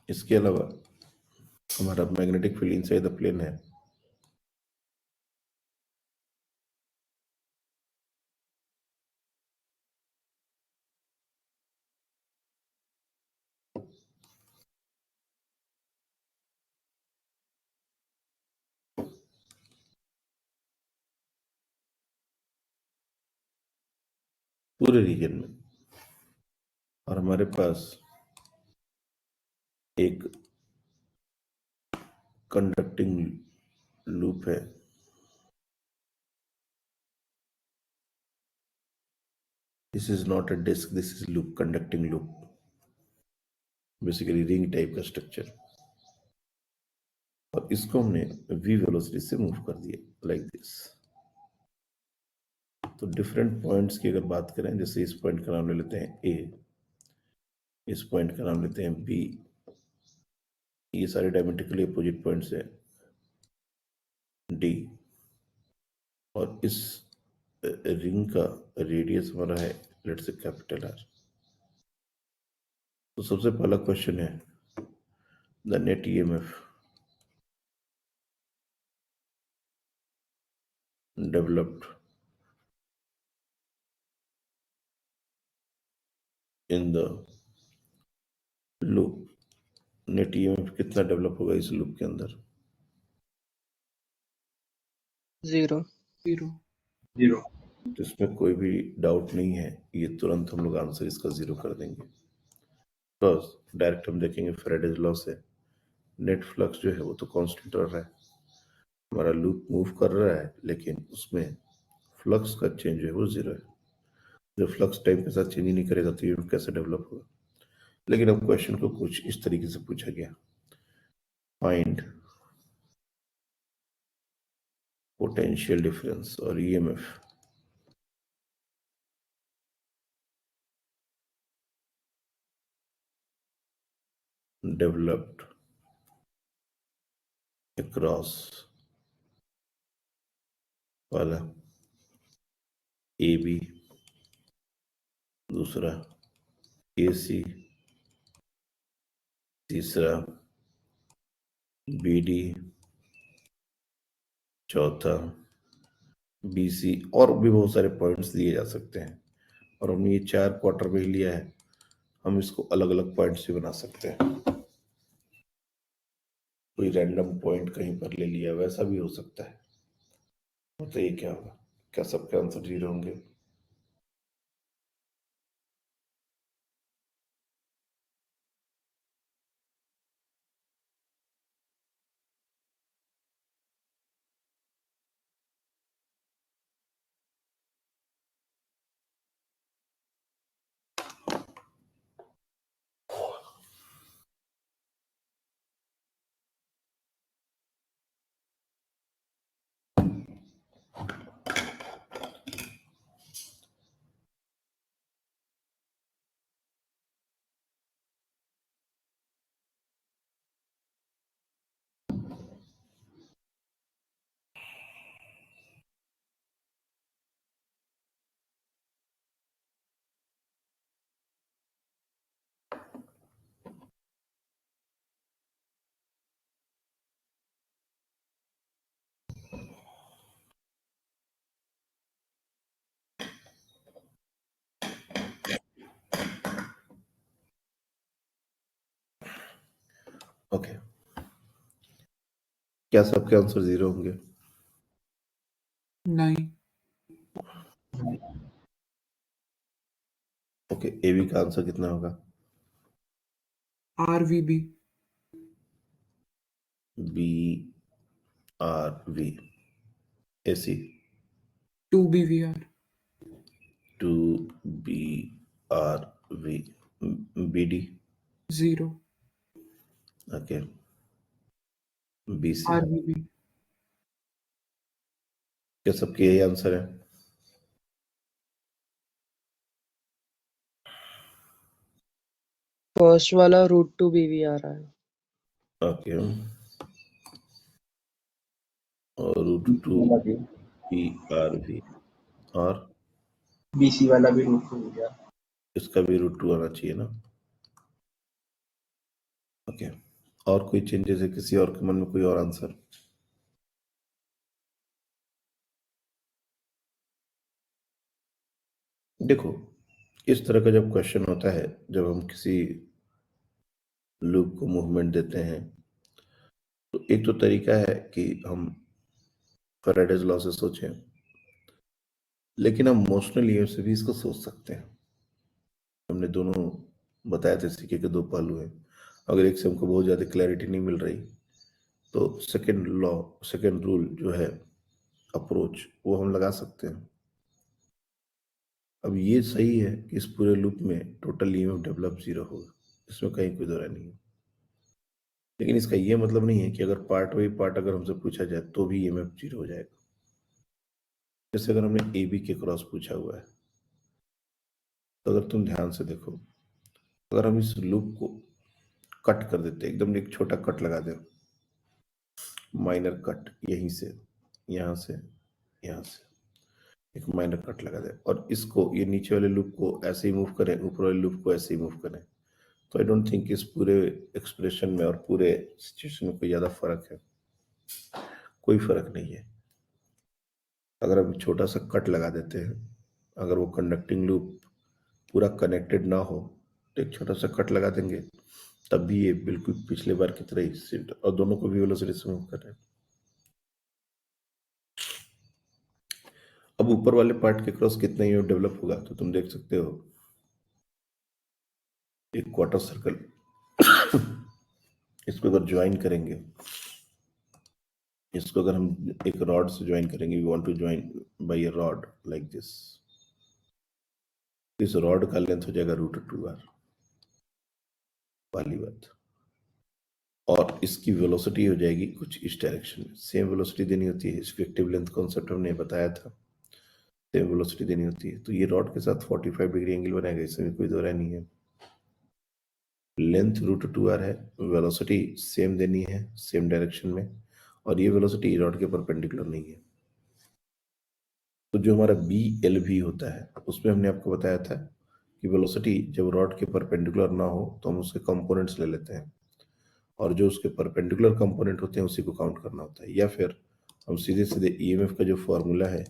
इसके अलावा हमारा magnetic field inside the plane है। पूरे रीजन में, और हमारे पास एक कंडक्टिंग लूप है। This is not a disc, this is loop, conducting loop, basically ring type का स्ट्रक्चर। और इसको हमने v वेलोसिटी से मूव कर दिया लाइक दिस। तो डिफरेंट पॉइंट्स की अगर बात करें, जैसे इस पॉइंट का नाम ले लेते हैं a, इस पॉइंट का नाम लेते हैं b, ये सारे डायमेट्रिकली अपोजिट पॉइंट्स हैं d, और इस रिंग का रेडियस हमारा है लेट्स से कैपिटल आर। तो सबसे पहला क्वेश्चन है the net EMF developed in the loop. Net EMF कितना डेवलप होगा इस लूप के अंदर? 0। 0। तो इसमें कोई भी डाउट नहीं है, ये तुरंत हम लोग आंसर इसका 0 कर देंगे। बिकॉज डायरेक्ट हम देखेंगे फैराडेज लॉ से नेट फ्लक्स जो है वो तो कांस्टेंट रह रहा है, हमारा लूप मूव कर रहा है लेकिन उसमें फ्लक्स का चेंज जो है वो 0 है। जब फ्लक्स टाइम के साथ चेंज ही नहीं करेगा तो ये कैसे डेवलप होगा? लेकिन अब क्वेश्चन को कुछ इस तरीके से पूछा गया, फाइंड पोटेंशियल डिफरेंस और ईएमएफ डेवलप्ड अक्रॉस वाला ए बी, दूसरा ए सी, तीसरा बी डी, चौथा बी सी, और भी बहुत सारे पॉइंट्स दिए जा सकते हैं। और हमने ये 4 क्वार्टर में ही लिया है, हम इसको अलग अलग पॉइंट्स भी बना सकते हैं। कोई रैंडम पॉइंट कहीं पर ले लिया, वैसा भी हो सकता है। बताइए क्या होगा? क्या सबके आंसर 0 होंगे? ओके, क्या सबके आंसर 0 होंगे? नहीं। ओके, ए बी का आंसर कितना होगा? RVB। B R V. A C 2BVR। 2BRV। B D. 0। Okay, B C. RVB। क्या सबके यही आंसर है? फर्स्ट वाला √2BV आ रहा है। ओके, और √2 BRV और BC वाला भी √2 हो गया। इसका भी √2 आना चाहिए ना? ओके, और कोई चेंजेस है किसी और के मन में? कोई और आंसर? देखो, इस तरह का जब क्वेश्चन होता है, जब हम किसी लूप को मूवमेंट देते हैं, तो एक तो तरीका है कि हम फैराडेज लॉ से सोचें, लेकिन हम मोशनल ईएमएफ से भी इसको सोच सकते हैं। हमने दोनों बताया थे, सिक्के के दो पहलू हैं। अगर एक से हमको बहुत ज्यादा क्लैरिटी नहीं मिल रही, तो सेकंड लॉ, सेकंड रूल जो है अप्रोच, वो हम लगा सकते हैं। अब ये सही है कि इस पूरे लूप में टोटल ईएमएफ डेवलप 0 होगा, इसमें कहीं कोई दो राय नहीं है। लेकिन इसका ये मतलब नहीं है कि अगर पार्ट बाई पार्ट अगर हमसे पूछा जाए तो भी ईएमएफ 0 हो जाएगा। जैसे अगर हमने ए बी के क्रॉस पूछा हुआ है, तो अगर तुम ध्यान से देखो, अगर हम इस लूप को कट कर देते, एकदम एक छोटा कट लगा दे, माइनर कट, यहीं से यहाँ से यहाँ से एक माइनर कट लगा दे, और इसको, ये नीचे वाले लूप को ऐसे ही मूव करें, ऊपर वाले लूप को ऐसे ही मूव करें, तो आई डोंट थिंक इस पूरे एक्सप्रेशन में और पूरे सिचुएशन में कोई ज्यादा फर्क है। कोई फर्क नहीं है। अगर हम छोटा सा कट लगा देते हैं, अगर वो कंडक्टिंग लूप पूरा कनेक्टेड ना हो, तो एक छोटा सा कट लगा देंगे, तब भी ये बिल्कुल पिछले बार की तरह ही शिफ्ट, और दोनों को भी वेलोसिटी से मूव कर रहे हैं। अब ऊपर वाले पार्ट के क्रॉस कितना ही डेवलप होगा, तो तुम देख सकते हो एक क्वार्टर सर्कल इसको अगर ज्वाइन करेंगे, इसको अगर हम एक रॉड से ज्वाइन करेंगे, we want to join by a rod like this, इस रॉड का लेंथ हो जाएगा √2r वाली बात, और इसकी वेलोसिटी हो जाएगी कुछ इस डायरेक्शन में। सेम वेलोसिटी देनी होती है, इफेक्टिव लेंथ कॉन्सेप्ट हमने बताया था, सेम वेलोसिटी देनी होती है। तो ये रॉड के साथ 45 डिग्री एंगल बनाएगा, इसमें कोई दो राय नहीं है। लेंथ √2r है, वेलोसिटी सेम देनी है, सेम डायरेक्शन में, और ये वेलोसिटी रॉड के परपेंडिकुलर नहीं है। तो जो हमारा BLV होता है, उसमें हमने आपको बताया था कि वेलोसिटी जब रॉड के परपेंडिकुलर ना हो तो हम उसके कंपोनेंट्स ले लेते हैं, और जो उसके परपेंडिकुलर कंपोनेंट होते हैं उसी को काउंट करना होता है। या फिर हम सीधे सीधे ईएमएफ का जो फॉर्मूला है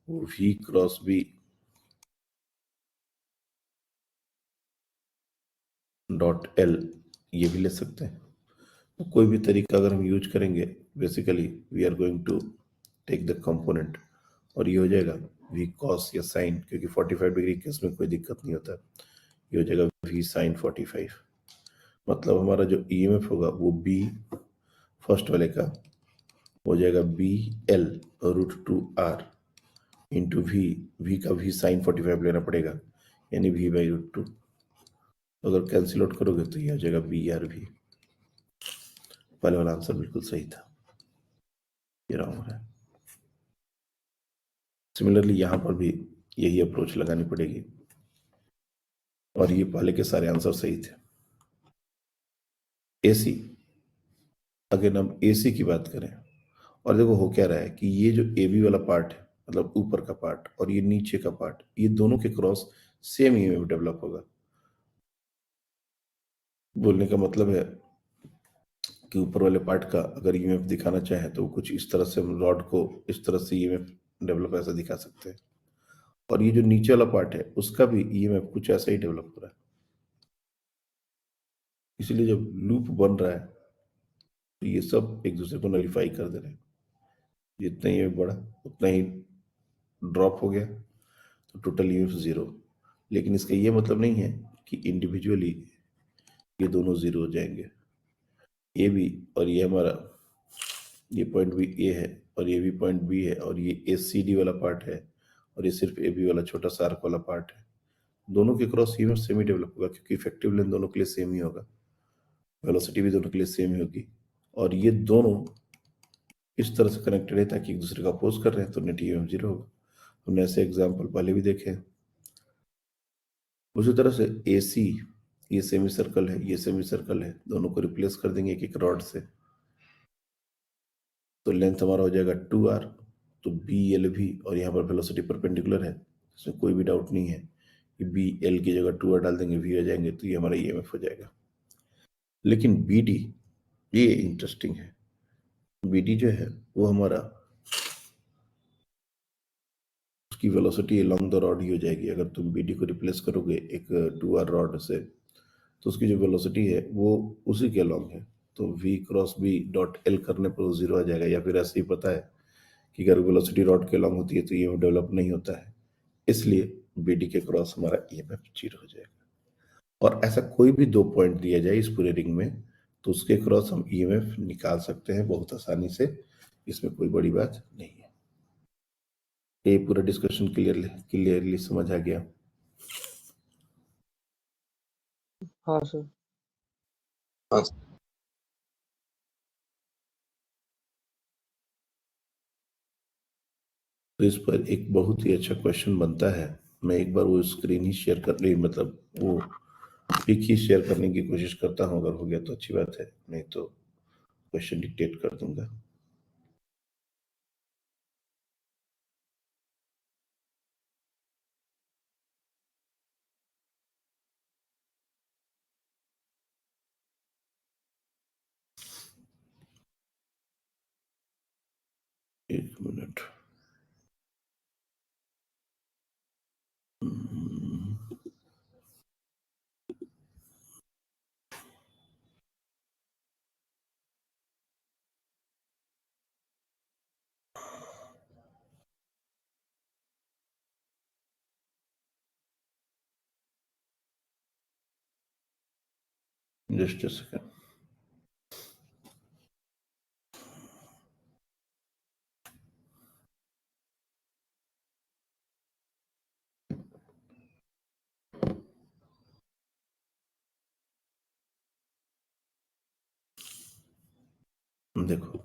वो V cross B dot L, ये भी ले सकते हैं। तो कोई भी तरीका अगर हम यूज करेंगे, basically we are going to take the component, और ये हो जाएगा V cos या साइन, क्योंकि 45 डिग्री के इसमें कोई दिक्कत नहीं होता, ये हो जाएगा V sin 45। मतलब हमारा जो ईएमएफ होगा वो B फर्स्ट वाले का हो जाएगा BL √2r इंटू V का V sin 45 लेना पड़ेगा, यानी V/√2। अगर कैंसिल आउट करोगे तो ये आ जाएगा BRV। पहले वाला आंसर बिल्कुल सही था, ये रॉन्ग है। सिमिलरली यहां पर भी यही अप्रोच लगानी पड़ेगी, और ये पहले के सारे आंसर सही थे। AC, अगर हम AC की बात करें, और देखो हो क्या रहा है कि ये जो AB वाला पार्ट है, मतलब ऊपर का पार्ट, और ये नीचे का पार्ट, ये दोनों के क्रॉस सेम ईएमएफ डेवलप होगा। बोलने का मतलब है कि ऊपर वाले पार्ट का अगर ईएमएफ दिखाना चाहे तो कुछ इस तरह से हम रॉड को इस तरह से ईएमएफ डेवलप ऐसा दिखा सकते हैं, और ये जो नीचे वाला पार्ट है उसका भी ईएमएफ कुछ ऐसा ही डेवलप हो रहा है। इसलिए जब लूप बन रहा है तो ये सब एक दूसरे को नलीफाई कर दे रहे हैं। जितना ये बढ़ा उतना ही ड्रॉप हो गया, तो टोटल ईएमएफ जीरो। लेकिन इसका ये मतलब नहीं है कि इंडिविजुअली ये दोनों जीरो हो जाएंगे। ये भी और ये हमारा ये पॉइंट भी ए है और ये भी पॉइंट बी है और ये ए सी डी वाला पार्ट है और ये सिर्फ ए बी वाला छोटा सा आर्क वाला पार्ट है। दोनों के क्रॉस ईएमएफ सेम ही डेवलप होगा क्योंकि इफेक्टिव लेंथ दोनों के लिए सेम ही होगा, वेलोसिटी भी दोनों के लिए सेम ही होगी और ये दोनों इस तरह से कनेक्टेड है ताकि एक दूसरे का अपोज कर रहे हैं, तो नेट ईएमएफ जीरो होगा। हमने ऐसे एग्जाम्पल पहले भी देखे हैं। उसी तरह से ए सी, ये सेमी सर्कल है, ये सेमी सर्कल है, दोनों को रिप्लेस कर देंगे एक एक रॉड से, तो लेंथ हमारा हो जाएगा 2r। तो बी एल भी, और यहाँ पर वेलोसिटी परपेंडिकुलर है, इसमें कोई भी डाउट नहीं है कि बी एल की जगह 2r डाल देंगे, वी आ जाएंगे, तो ये हमारा ईएमएफ हो जाएगा। लेकिन बी डी, ये इंटरेस्टिंग है। बी डी जो है वो हमारा उसकी वेलोसिटी अलोंग द रॉड ही हो जाएगी। अगर तुम बी डी को रिप्लेस करोगे एक 2r रॉड से, तो उसकी जो वेलोसिटी है वो उसी के अलोंग है, तो v cross B dot L करने पर वो जीरो आ जाएगा। या फिर ऐसे ही पता है कि अगर वेलोसिटी रॉड के अलोंग होती है तो ये डेवलप नहीं होता है, इसलिए बी डी के क्रॉस हमारा ईएमएफ जीरो हो जाएगा। और ऐसा कोई भी दो पॉइंट दिया जाए इस पूरे रिंग में, तो उसके क्रॉस हम ईएमएफ निकाल सकते हैं बहुत आसानी से, इसमें कोई बड़ी बात नहीं है। ये पूरा डिस्कशन क्लियरली समझ आ गया? हाँ सर। हाँ तो इस पर एक बहुत ही अच्छा क्वेश्चन बनता है। मैं एक बार वो स्क्रीन ही शेयर कर ली, मतलब वो पिक ही शेयर करने की कोशिश करता हूँ, अगर हो गया तो अच्छी बात है, नहीं तो क्वेश्चन डिक्टेट कर दूंगा। एक मिनट। Just a second. देखो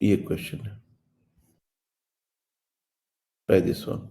ये क्वेश्चन है, try this one.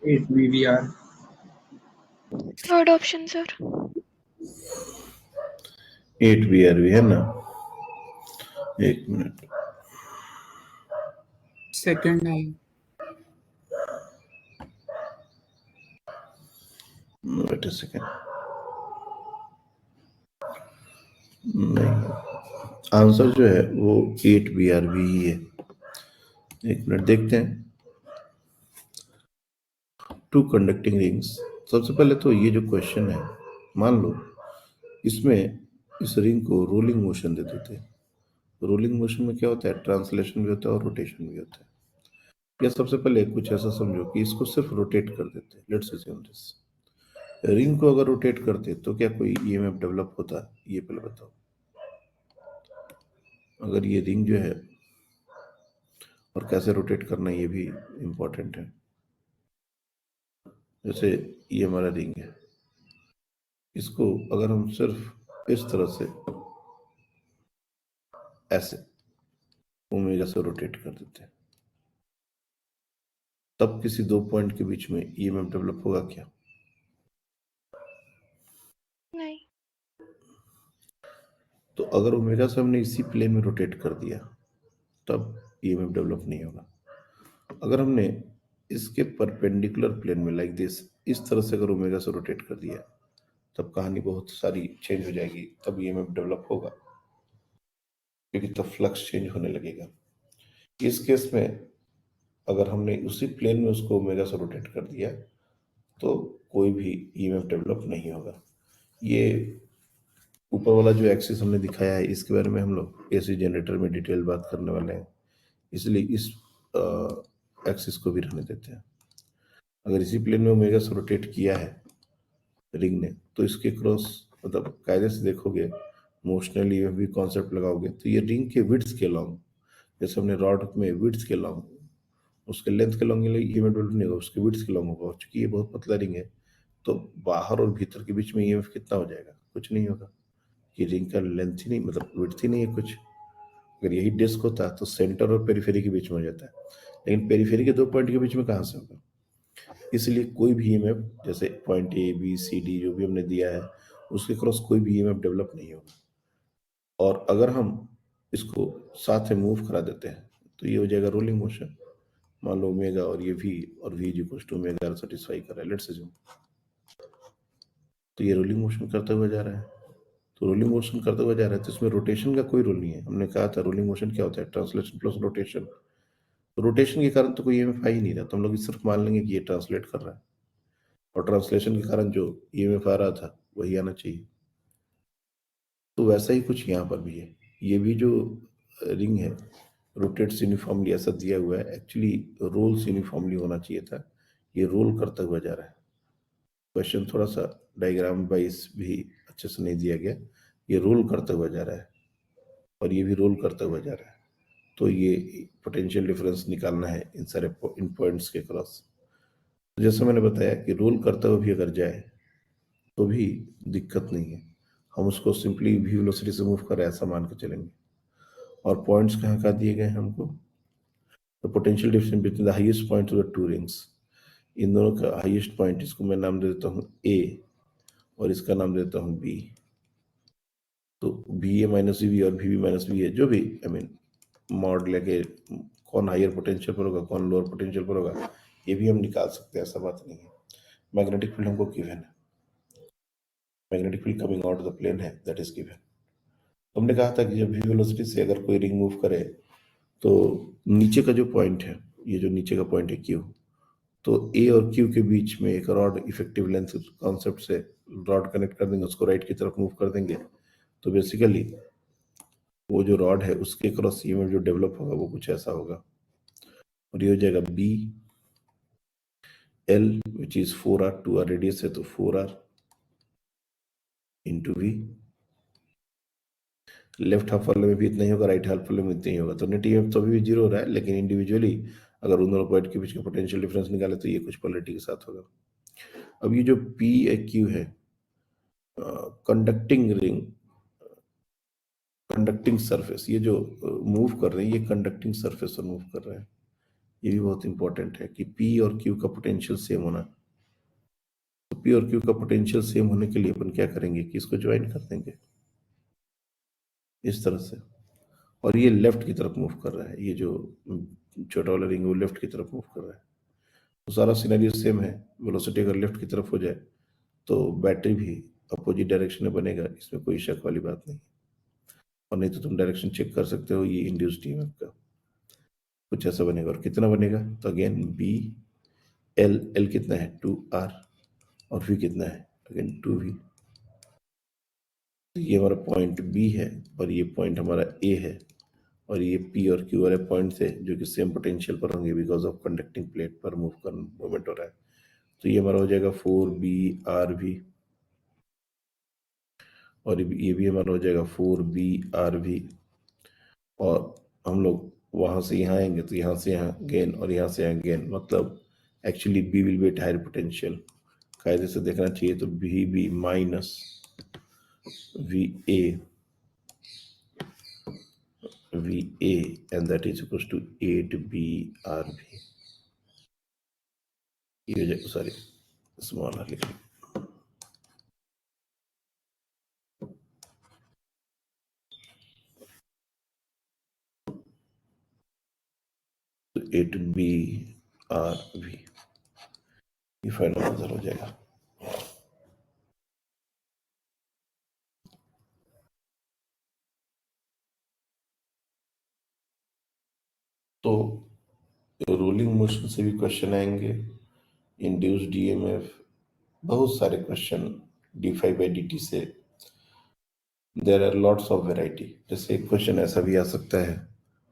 8 VVR. Third option sir. 8 VRV है ना? एक मिनट, सेकंड है। Wait a second. नहीं, आंसर जो है वो 8 BRV ही है। एक मिनट देखते हैं। टू कंडक्टिंग रिंग्स, सबसे पहले तो ये जो क्वेश्चन है, मान लो इसमें इस रिंग को रोलिंग मोशन दे देते हैं। रोलिंग मोशन में क्या होता है, ट्रांसलेशन भी होता है और रोटेशन भी होता है। या सबसे पहले कुछ ऐसा समझो कि इसको सिर्फ रोटेट कर देते हैं। लेट्स अज्यूम दिस, रिंग को अगर रोटेट करते तो क्या कोई ईएमएफ डेवलप होता? ये पहले बताओ। अगर ये रिंग जो है, और कैसे रोटेट करना ये भी इम्पोर्टेंट है। जैसे ये हमारा रिंग है, इसको अगर हम सिर्फ इस तरह से ऐसे ओमेगा से रोटेट कर देते हैं, तब किसी दो पॉइंट के बीच में ईएमएफ डेवलप होगा क्या? नहीं। तो अगर ओमेगा से हमने इसी प्लेन में रोटेट कर दिया तब ईएमएफ डेवलप नहीं होगा। अगर हमने इसके परपेंडिकुलर प्लेन में लाइक दिस, इस तरह से अगर ओमेगा से रोटेट कर दिया, तब कहानी बहुत सारी चेंज हो जाएगी, तब ईएमएफ डेवलप होगा, क्योंकि तब फ्लक्स चेंज होने लगेगा। इस केस में अगर हमने उसी प्लेन में उसको ओमेगा से रोटेट कर दिया तो कोई भी ईएमएफ डेवलप नहीं होगा। ये ऊपर वाला जो एक्सिस हमने दिखाया है, इसके बारे में हम लोग एसी जनरेटर में डिटेल बात करने वाले हैं, इसलिए इस एक्सिस को भी रहने देते हैं। अगर इसी प्लेन में ओमेगा से रोटेट किया है रिंग ने, तो इसके क्रॉस मतलब कायदे से देखोगे, मोशनल ईएमएफ भी कॉन्सेप्ट लगाओगे, तो ये रिंग के विड्थ के लॉन्ग, जैसे हमने रॉड में विड्थ के लॉन्ग, उसके लेंथ के लॉन्ग ईएमएफ डेवलप नहीं होगा, उसके विड्थ के लॉन्ग होगा। चूंकि ये बहुत पतला रिंग है, तो बाहर और भीतर के बीच में ईएमएफ कितना हो जाएगा? कुछ नहीं होगा। ये रिंग का लेंथ ही नहीं, मतलब विड्थ ही नहीं है कुछ। अगर यही डिस्क होता तो सेंटर और पेरिफेरी के बीच में हो जाता है, लेकिन पेरिफेरी के दो पॉइंट के बीच में कहाँ से होगा? इसलिए कोई भी ईएमएफ, जैसे point A B C D जो भी हमने दिया है, उसके क्रॉस कोई भी ईएमएफ डेवलप नहीं होगा। और अगर हम इसको साथ में मूव करा देते हैं तो ये हो जाएगा रोलिंग मोशन। मान लो ओमेगा और ये वी, और V equal to omega satisfy कर रहा है, लेट्स अज्यूम। तो ये रोलिंग मोशन करते हुए जा रहा है, तो रोलिंग मोशन करते हुए जा रहा है, तो इसमें रोटेशन का कोई रोल नहीं है। हमने कहा था रोलिंग मोशन क्या होता है, ट्रांसलेशन प्लस रोटेशन। तो रोटेशन के कारण तो कोई ईएमएफ आ ही नहीं रहा, तो हम लोग सिर्फ मान लेंगे कि ये ट्रांसलेट कर रहा है, और ट्रांसलेशन के कारण जो ईएमएफ आ रहा था वही आना चाहिए। तो वैसा ही कुछ यहाँ पर भी है। ये भी जो रिंग है रोटेट्स यूनिफॉर्मली, ऐसा दिया हुआ है, एक्चुअली रोल्स यूनिफॉर्मली होना चाहिए था, ये रोल करता हुआ जा रहा है। क्वेश्चन थोड़ा सा डायग्राम वाइज भी अच्छे से नहीं दिया गया, ये रोल करता हुआ जा रहा है और ये भी रोल करता हुआ जा रहा है, तो ये पोटेंशियल डिफरेंस निकालना है इन सारे इन पॉइंट्स के क्रॉस। जैसे मैंने बताया कि रोल करता हुआ भी अगर जाए तो भी दिक्कत नहीं है, हम उसको सिंपली वी वेलोसिटी से मूव कर रहे हैं ऐसा मान के चलेंगे। और पॉइंट्स कहाँ कहाँ दिए गए हैं हमको, तो potential difference between the highest point of the two rings, इन दोनों का हाईएस्ट पॉइंट, इसको मैं नाम दे देता हूँ ए और इसका नाम देता हूँ बी। तो बी ए माइनस वी और वी बी माइनस वी है, जो भी आई मीन मॉड लेके कौन हायर पोटेंशियल पर होगा कौन लोअर पोटेंशियल पर होगा, ये भी हम निकाल सकते हैं, ऐसा बात नहीं है। मैग्नेटिक फील्ड हमको गिवन है, magnetic field coming out of the plane है, दैट इज गिवन। हमने कहा था कि जब वी वेलोसिटी से अगर कोई रिंग मूव करे तो नीचे का जो पॉइंट है, ये जो नीचे का पॉइंट है क्यू, तो ए और क्यू के बीच में एक रॉड इफेक्टिव लेंथ कॉन्सेप्ट से रॉड कनेक्ट कर देंगे, उसको राइट की तरफ मूव कर देंगे, तो बेसिकली वो जो रॉड है उसके क्रॉस ईएमएफ जो डेवलप होगा वो कुछ ऐसा होगा, और ये हो जाएगा B L which is 4r, 2r radius है तो 4r into we. Left half वाले में भी इतना ही होगा, राइट हाफ वाले में इतना ही होगा, तो नेट ईएमएफ तो अभी भी जीरो हो रहा है, लेकिन इंडिविजुअली अगर उन दोनों पॉइंट के बीच का पोटेंशियल डिफरेंस निकाले तो ये कुछ पोलरिटी के साथ होगा। अब ये जो पी ए क्यू है, कंडक्टिंग रिंग, कंडक्टिंग सरफेस, ये जो मूव कर रहे हैं ये कंडक्टिंग सरफेस पर मूव कर रहे हैं, ये भी बहुत इंपॉर्टेंट है कि P और Q का पोटेंशियल सेम होना। तो P और Q का पोटेंशियल सेम होने के लिए अपन क्या करेंगे कि इसको ज्वाइन कर देंगे इस तरह से, और ये लेफ्ट की तरफ मूव कर रहा है, ये जो छोटा वाला रिंग वो लेफ्ट की तरफ मूव कर रहा है। तो सारा सिनेरियो सेम है। वेलोसिटी अगर लेफ्ट की तरफ हो जाए तो बैटरी भी अपोजिट डायरेक्शन में बनेगा, इसमें कोई शक वाली बात नहीं। और नहीं तो तुम डायरेक्शन चेक कर सकते हो, ये इंड्यूस्ड ईएमएफ का कुछ ऐसा बनेगा। और कितना बनेगा? तो अगेन बी एल, एल कितना है 2R, और वी कितना है अगेन 2V। तो ये हमारा पॉइंट बी है और ये पॉइंट हमारा ए है, और ये पी और क्यू वाले पॉइंट्स है जो कि सेम पोटेंशियल पर होंगे बिकॉज ऑफ कंडक्टिंग प्लेट पर मूवमेंट हो रहा है। तो ये हमारा हो जाएगा 4BRV, और ये भी हमारा हो जाएगा 4BRV। और हम लोग वहां से यहाँ आएंगे तो यहाँ से यहाँ गेन और यहाँ से यहाँ गेन, मतलब actually B will be at higher potential. कायदे से देखना चाहिए तो B minus VA and that is equals to 8BRV। ये हो जाएगा, सॉरी स्मॉल आर लिख, तो 8BRV ये फाइनल आंसर हो जाएगा। तो रोलिंग मोशन से भी क्वेश्चन आएंगे, इंड्यूस्ड ईएमएफ, बहुत सारे क्वेश्चन d5/dt से। There are lots of variety. जैसे एक क्वेश्चन ऐसा भी आ सकता है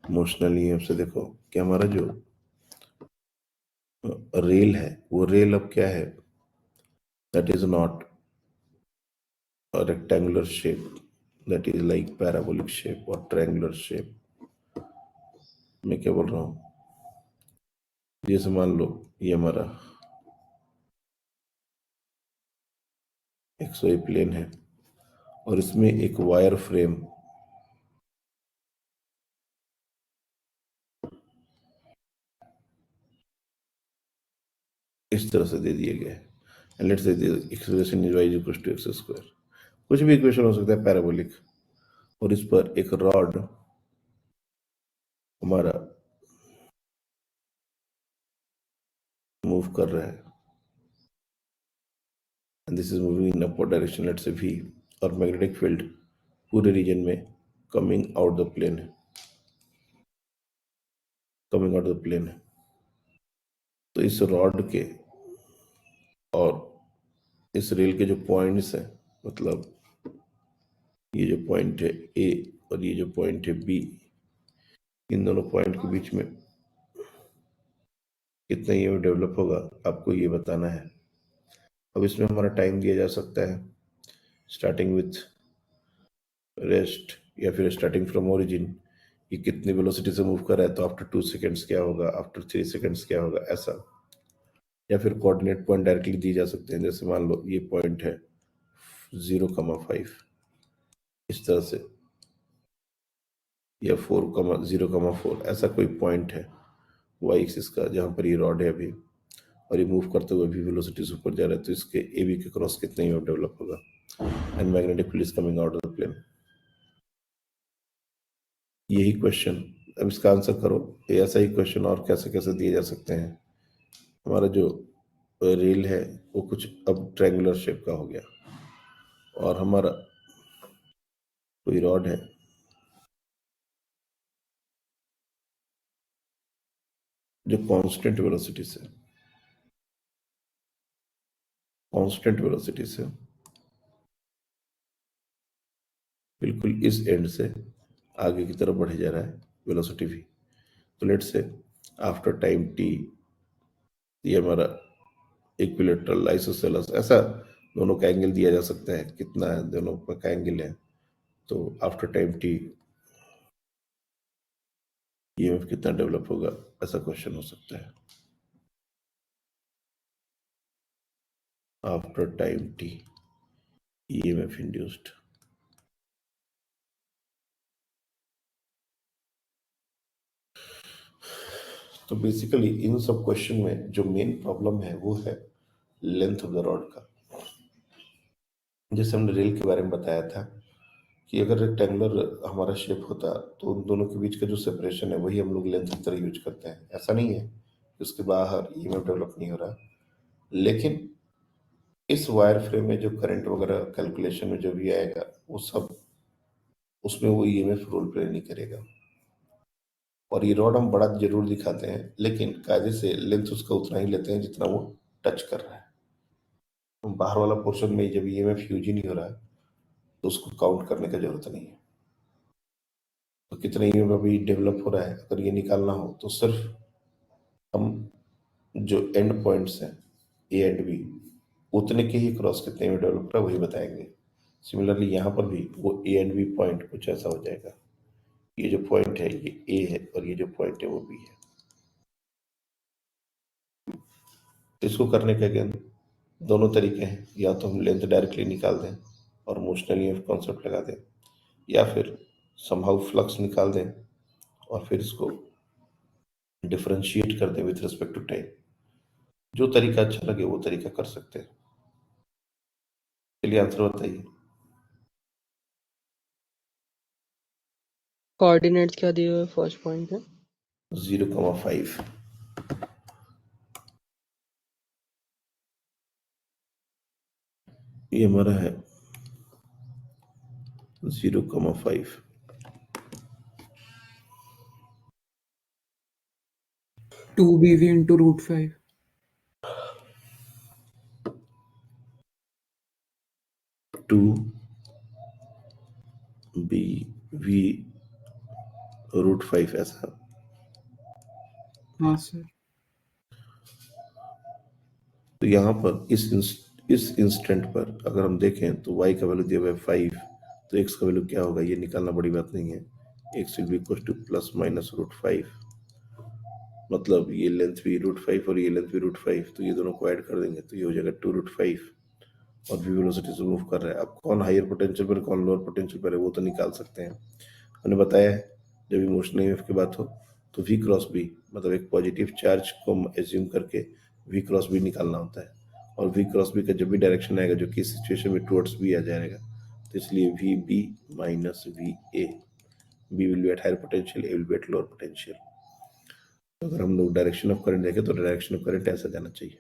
मोशनल ईएमएफ से, देखो कि हमारा जो रेल है वो रेल अब क्या है, that is not a rectangular shape, that is like parabolic shape or triangular shape। मैं क्या बोल रहा हूँ, जैसे मान लो ये हमारा XY प्लेन है और इसमें एक वायर फ्रेम इस तरह से दे दिए गए, and let's say acceleration is y equal to x square, कुछ भी इक्वेशन हो सकता है पैराबोलिक, और इस पर एक रॉड हमारा मूव कर रहा है, and this is moving in upward direction, let's say v, और मैग्नेटिक फील्ड पूरे रीजन में कमिंग आउट द प्लेन है, कमिंग आउट द प्लेन है। तो इस रॉड के और इस रेल के जो पॉइंट्स हैं, मतलब ये जो पॉइंट है ए और ये जो पॉइंट है बी, इन दोनों पॉइंट के बीच में कितना ये डेवलप होगा आपको ये बताना है। अब इसमें हमारा टाइम दिया जा सकता है स्टार्टिंग विथ रेस्ट या फिर स्टार्टिंग फ्रॉम ओरिजिन, ये कितनी वेलोसिटी से मूव कर रहा है, तो आफ्टर 2 सेकेंड्स क्या होगा, आफ्टर 3 सेकेंड्स क्या होगा, ऐसा। या फिर कोऑर्डिनेट पॉइंट डायरेक्टली दिए जा सकते हैं, जैसे मान लो ये पॉइंट है 0,5 इस तरह से, या 4,0,4 ऐसा कोई पॉइंट है y एक्सिस का जहां पर ये रॉड है अभी, और ये मूव करते हुए भी वेलोसिटी से ऊपर जा रहा है, तो इसके ए बी के क्रॉस कितना ईएमएफ डेवलप होगा, and magnetic field is coming out of the plane. यही क्वेश्चन, अब इसका आंसर करो। ऐसा ही क्वेश्चन और कैसे कैसे दिए जा सकते हैं। हमारा जो रेल है वो कुछ अब ट्रायंगुलर शेप का हो गया, और हमारा कोई रॉड है जो कांस्टेंट वेलोसिटी से बिल्कुल इस एंड से आगे की तरफ बढ़े जा रहा है, वेलोसिटी भी। तो let's say after time t, ये हमारा इक्विलेटरल आइसोसेलेस, ऐसा दोनों का एंगल दिया जा सकता है, कितना है दोनों का एंगल है, तो आफ्टर टाइम t ईएमएफ कितना डेवलप होगा, ऐसा क्वेश्चन हो सकता है। After time t EMF induced. तो बेसिकली इन सब क्वेश्चन में जो मेन प्रॉब्लम है वो है लेंथ ऑफ द रॉड का। जैसे हमने रेल के बारे में बताया था कि अगर रेक्टेंगुलर हमारा शेप होता तो उन दोनों के बीच का जो सेपरेशन है वही हम लोग लेंथ की तरह यूज करते हैं। ऐसा नहीं है कि उसके बाहर ईएमएफ डेवलप नहीं हो रहा, लेकिन इस वायर फ्रेम में जो करंट वगैरह कैलकुलेशन में जो भी आएगा वो सब उसमें वो ईएमएफ रोल प्ले नहीं करेगा। और ये रॉड हम बड़ा जरूर दिखाते हैं, लेकिन कायदे से लेंथ उसका उतना ही लेते हैं जितना वो टच कर रहा है। बाहर वाला पोर्शन में जब ईएमएफ यूज ही नहीं हो रहा है तो उसको काउंट करने का जरूरत नहीं है। तो कितना ईएमएफ अभी डेवलप हो रहा है अगर ये निकालना हो तो सिर्फ हम जो एंड पॉइंट्स हैं ए एंड बी उतने के ही क्रॉस कितने में डेवलप कर रहा है वही बताएंगे। सिमिलरली यहाँ पर भी वो ए एंड बी पॉइंट कुछ ऐसा हो जाएगा। ये जो पॉइंट है ये ए है और ये जो पॉइंट है वो बी है। तो इसको करने के अगेन दोनों तरीके हैं, या तो हम लेंथ डायरेक्टली निकाल दें और मोशनल ईएमएफ कॉन्सेप्ट लगा दें, या फिर समहाउ फ्लक्स निकाल दें और फिर इसको डिफरेंशिएट कर दें विथ रिस्पेक्ट टू टाइम। जो तरीका अच्छा लगे वो तरीका कर सकते हैं। चलिए आंसर बताइए। कोऑर्डिनेट्स क्या दिए हुए फर्स्ट पॉइंट है? 0,5। ये हमारा है 0,5। 2 BV into √5. 2 BV √5 ऐसा। हाँ सर। तो यहाँ पर इस इंस्टेंट पर अगर हम देखें तो y का वैल्यू दिया हुआ है 5, तो x का वैल्यू क्या होगा ये निकालना बड़ी बात नहीं है। x will be equal two plus minus √5, मतलब ये लेंथ भी √5 और ये लेंथ भी √5, तो ये दोनों को ऐड कर देंगे तो ये हो जाएगा 2√5। और v वेलोसिटी से मूव कर रहा है। अब कौन हायर पोटेंशियल पर कौन लोअर पोटेंशियल पर है वो तो निकाल सकते हैं। हमने बताया है जब इमोशनल ईएमएफ की बात हो तो v क्रॉस बी, मतलब एक पॉजिटिव चार्ज को एज्यूम करके v क्रॉस बी निकालना होता है। और v क्रॉस बी का जब भी डायरेक्शन आएगा जो कि सिचुएशन में टुवर्ड्स बी आ जाएगा, तो इसलिए V B minus V A, B will be at higher potential, A will be at lower potential. अगर हम लोग डायरेक्शन ऑफ करंट देखें तो डायरेक्शन ऑफ करंट ऐसा जाना चाहिए,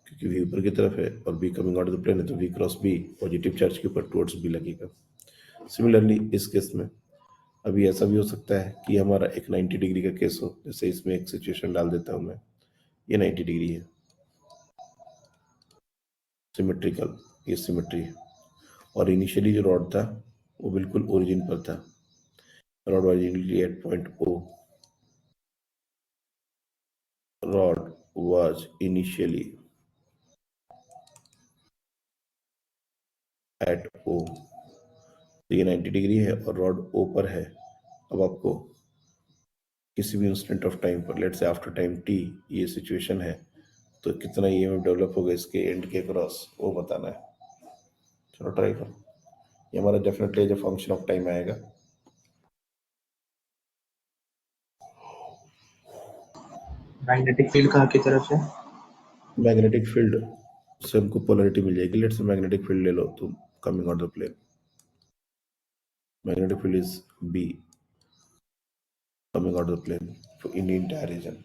क्योंकि v ऊपर की तरफ है और b coming out of the plane है, तो v cross b positive charge के ऊपर टुवर्ड्स b लगेगा। सिमिलरली इस केस में अभी ऐसा भी हो सकता है कि हमारा एक 90 डिग्री का केस हो। जैसे इसमें एक सिचुएशन डाल देता हूं मैं, ये 90 डिग्री है, सिमेट्रिकल, ये सिमेट्री है। और इनिशियली जो रॉड था वो बिल्कुल ओरिजिन पर था। Rod originally at point O, rod was initially at O, तो ये 90 डिग्री है और रॉड ओ पर है। अब आपको किसी भी इंस्टेंट ऑफ टाइम पर, लेट से आफ्टर टाइम टी, ये सिचुएशन है, तो कितना ईएमएफ डेवलप होगा इसके एंड के क्रॉस वो बताना है। चलो ट्राई करो। ये हमारा definitely as a function of time आएगा। मैग्नेटिक फील्ड कहाँ की तरफ है? मैग्नेटिक फील्ड से हमको पोलरिटी मिल जाएगी। लेट्स मैग्नेटिक फील्ड ले लो तुम coming out the plane. Magnetic field is B coming out of the plane in the entire region.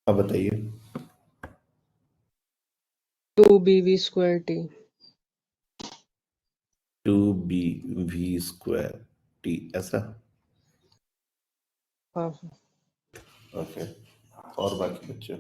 अब बताइए। 2 BV²T। 2 BV² ऐसा। हाँ सर। ओके, और बाकी बच्चे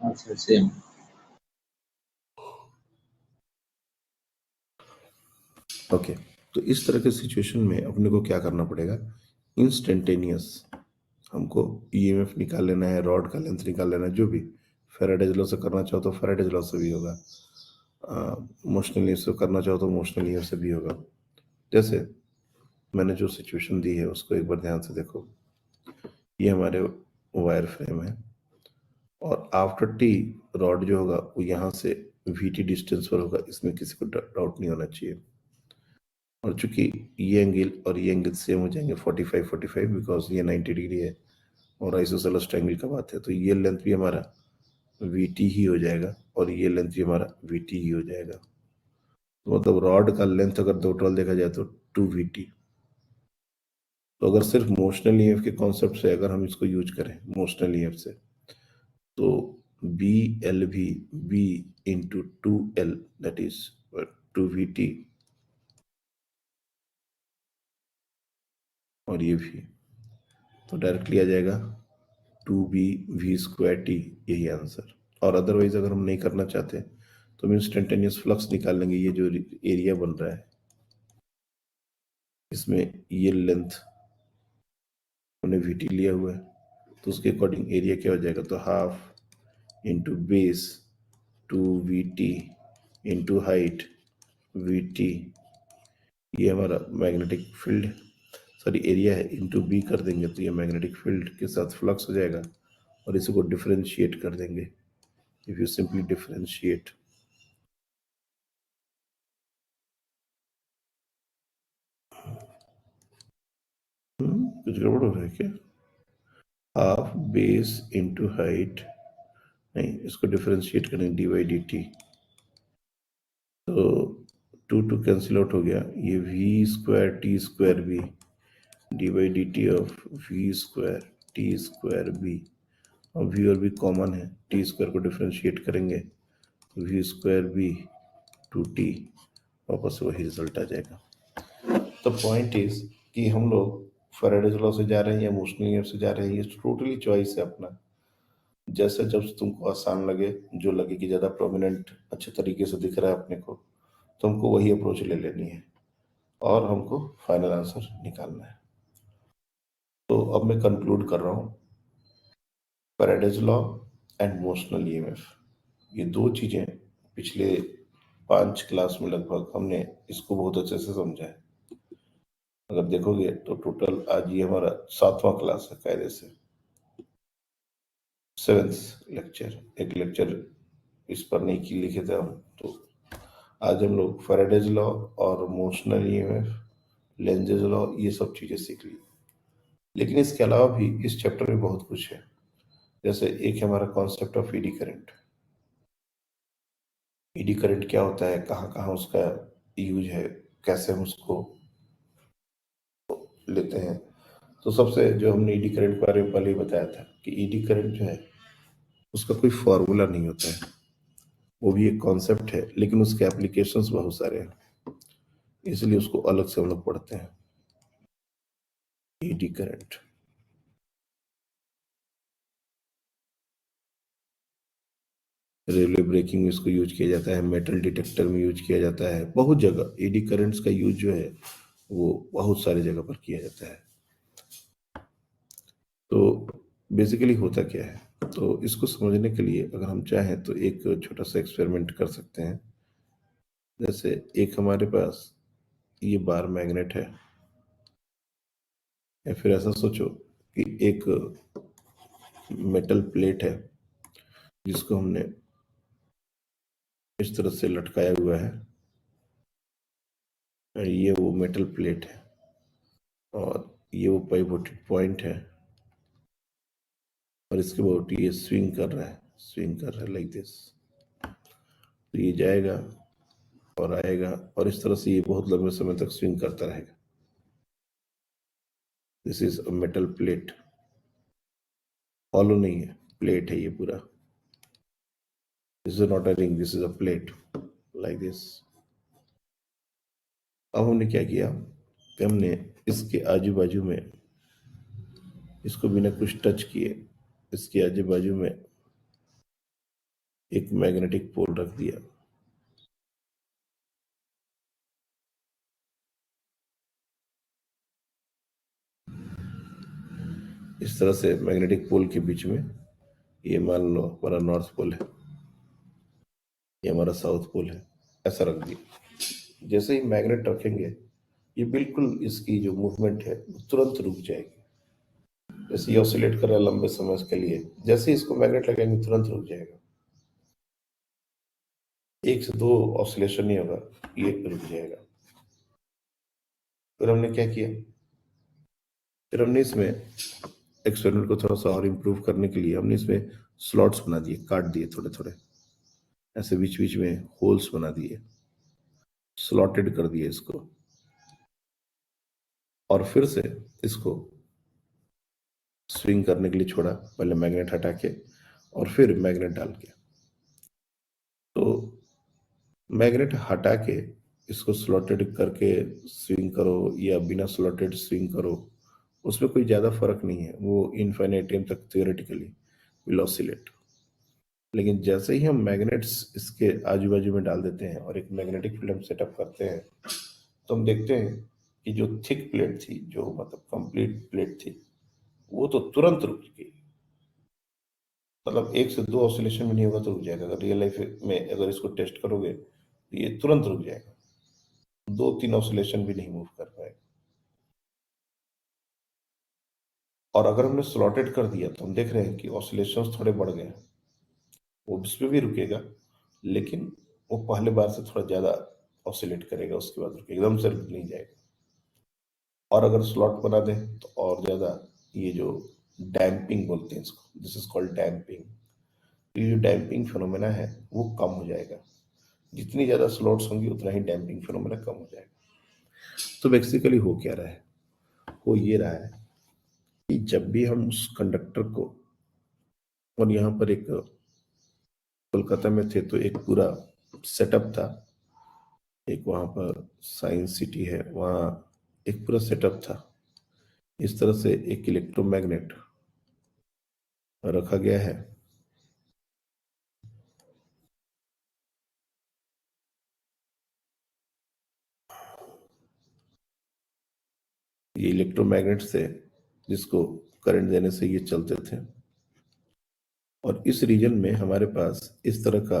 अच्छा सेम। ओके, तो इस तरह के सिचुएशन में अपने को क्या करना पड़ेगा, इंस्टेंटेनियस हमको ईएमएफ निकाल लेना है, रॉड का लेंथ निकाल लेना है, जो भी फैराडेज लॉ से करना चाहो तो फैराडेज लॉ से भी होगा, मोशनल ईएमएफ से करना चाहो तो मोशनल ईएमएफ से भी होगा। जैसे मैंने जो सिचुएशन दी है उसको एक बार ध्यान से देखो। ये हमारे वायर फ्रेम है और आफ्टर टी रॉड जो होगा वो यहाँ से वीटी डिस्टेंस पर होगा, इसमें किसी को डाउट नहीं होना चाहिए। और चूंकि ये एंगल और ये एंगल सेम हो जाएंगे 45 बिकॉज ये 90 डिग्री है और आइसोसेलेस ट्रायंगल का बात है, तो ये लेंथ भी हमारा वीटी ही हो जाएगा और ये लेंथ भी हमारा वीटी ही हो जाएगा। तो मतलब रॉड का लेंथ अगर टोटल देखा जाए तो 2 वीटी। तो अगर सिर्फ मोशनल ईएमएफ के कॉन्सेप्ट से अगर हम इसको यूज करें मोशनल ईएमएफ से, तो बी एल भी B into 2L that is 2 VT और ये भी, तो डायरेक्टली आ जाएगा 2B V²T, यही आंसर। और अदरवाइज अगर हम नहीं करना चाहते तो हम इंस्टेंटेनियस फ्लक्स निकाल लेंगे। ये जो एरिया बन रहा है इसमें ये लेंथ हमने VT लिया हुआ है, तो उसके अकॉर्डिंग एरिया क्या हो जाएगा, तो half into base 2VT into height VT, ये हमारा मैग्नेटिक फील्ड सॉरी एरिया है, इंटू B कर देंगे तो ये मैग्नेटिक फील्ड के साथ फ्लक्स हो जाएगा और इसी को डिफरेंशिएट कर देंगे। इफ यू सिंपली डिफरेंशिएट, कुछ गड़बड़ हो रहा है क्या, हाफ बेस इंटू हाइट, नहीं इसको डिफरेंशिएट करें dy/dt, तो 2 कैंसिल आउट हो गया, ये V²T²B dy/dt ऑफ V²T²B, और V और B कॉमन है, T² को डिफरेंशिएट करेंगे V²B 2T, वापस वही रिजल्ट आ जाएगा। तो पॉइंट इज कि हम लोग फैराडेज लॉ से जा रहे हैं या मोशनल ईएमएफ से जा रहे हैं, ये टोटली चॉइस है अपना। जैसे जब तुमको आसान लगे, जो लगे कि ज़्यादा प्रोमिनेंट अच्छे तरीके से दिख रहा है अपने को, तो हमको वही अप्रोच ले लेनी है और हमको फाइनल आंसर निकालना है। तो अब मैं कंक्लूड कर रहा हूँ, Faraday's law and motional EMF, ये दो चीज़ें पिछले 5 क्लास में लगभग हमने इसको बहुत अच्छे से समझा है। अगर देखोगे तो टोटल आज ये हमारा 7वां क्लास है, कायदे से 7th लेक्चर। एक लेक्चर इस पर नहीं की लिखे थे हम, तो आज हम लोग फैराडेज लॉ और मोशनल ईएमएफ, लेंजेज लॉ, ये सब चीजें सीख ली। लेकिन इसके अलावा भी इस चैप्टर में बहुत कुछ है। जैसे एक है हमारा concept of eddy current. Eddy current क्या होता है, कहाँ कहाँ उसका यूज है, कैसे हम उसको लेते हैं। तो सबसे जो हमने ईडी करंट के बारे में पहले ही बताया था कि ईडी करंट जो है उसका कोई फॉर्मूला नहीं होता है, वो भी एक कॉन्सेप्ट है, लेकिन उसके एप्लीकेशंस बहुत सारे हैं, इसलिए उसको अलग से हम लोग पढ़ते हैं। ईडी करंट रेलवे ब्रेकिंग में इसको यूज किया जाता है, मेटल डिटेक्टर में यूज किया जाता है, बहुत जगह ईडी करंट्स का यूज जो है वो बहुत सारी जगह पर किया जाता है। तो बेसिकली होता क्या है, तो इसको समझने के लिए अगर हम चाहें तो एक छोटा सा एक्सपेरिमेंट कर सकते हैं। जैसे एक हमारे पास ये बार मैग्नेट है, या फिर ऐसा सोचो कि एक मेटल प्लेट है जिसको हमने इस तरह से लटकाया हुआ है, और ये वो मेटल प्लेट है और ये वो पाइवोटेड पॉइंट है, और इसके बहुत ये स्विंग कर रहा है लाइक दिस। तो ये जाएगा और आएगा और इस तरह से ये बहुत लंबे समय तक स्विंग करता रहेगा। This is a metal plate, hollow नहीं है, प्लेट है ये पूरा। This is not a ring, this is a plate like this. अब हमने क्या किया कि हमने इसके आजू बाजू में, इसको बिना कुछ टच किए इसके आजू बाजू में एक मैग्नेटिक पोल रख दिया। इस तरह से मैग्नेटिक पोल के बीच में ये मान लो हमारा नॉर्थ पोल है, ये हमारा साउथ पोल है, ऐसा रख दिया। जैसे ही मैग्नेट रखेंगे ये बिल्कुल इसकी जो मूवमेंट है वो तुरंत रुक जाएगी। जैसे ये ऑसिलेट कर रहा है लंबे समय के लिए, जैसे ही इसको मैग्नेट लगाएंगे तुरंत रुक जाएगा। 1 से 2 ऑसिलेशन नहीं होगा, ये रुक जाएगा। फिर हमने क्या किया, फिर हमने इसमें एक्सपेरिमेंट को थोड़ा सा और इम्प्रूव करने के लिए हमने इसमें स्लॉट्स बना दिए, काट दिए थोड़े थोड़े, ऐसे बीच बीच में होल्स बना दिए, स्लॉटेड कर दिए इसको, और फिर से इसको स्विंग करने के लिए छोड़ा, पहले मैग्नेट हटा के और फिर मैग्नेट डाल के। तो मैग्नेट हटा के इसको स्लॉटेड करके स्विंग करो या बिना स्लॉटेड स्विंग करो, उसमें कोई ज़्यादा फर्क नहीं है, वो इनफाइनाइट टाइम तक थियोरेटिकली विल ऑसिलेट। लेकिन जैसे ही हम मैग्नेट्स इसके आजू बाजू में डाल देते हैं और एक मैग्नेटिक फील्ड हम सेटअप करते हैं, तो हम देखते हैं कि जो थिक प्लेट थी, जो मतलब कंप्लीट प्लेट थी, वो तो तुरंत रुक गई। मतलब 1 से 2 ऑसिलेशन में नहीं होगा तो रुक जाएगा। अगर रियल लाइफ में अगर इसको टेस्ट करोगे तो ये तुरंत रुक जाएगा, 2-3 ऑसिलेशन भी नहीं मूव कर पाएगा। और अगर हमने स्लॉटेड कर दिया तो हम देख रहे हैं कि ऑसिलेशंस थोड़े बढ़ गए, वो इसमें भी रुकेगा लेकिन वो पहले बार से थोड़ा ज्यादा ऑसिलेट करेगा, उसके बाद रुकेगा, एकदम से रुक नहीं जाएगा। और अगर स्लॉट बना दें तो और ज्यादा ये जो डैम्पिंग बोलते हैं इसको, दिस इज कॉल्ड डैम्पिंग, ये जो डैम्पिंग फिनोमेना है वो कम हो जाएगा। जितनी ज्यादा स्लॉट्स होंगी उतना ही डैम्पिंग फिनोमेना कम हो जाएगा। तो बेसिकली हो क्या रहा है, हो ये रहा है कि जब भी हम उस कंडक्टर को, और यहाँ पर एक कोलकाता में थे तो एक पूरा सेटअप था, एक वहाँ पर साइंस सिटी है, वहाँ एक पूरा सेटअप था। इस तरह से एक इलेक्ट्रोमैग्नेट रखा गया है, ये इलेक्ट्रोमैग्नेट से जिसको करंट देने से ये चलते थे। और इस रीजन में हमारे पास इस तरह का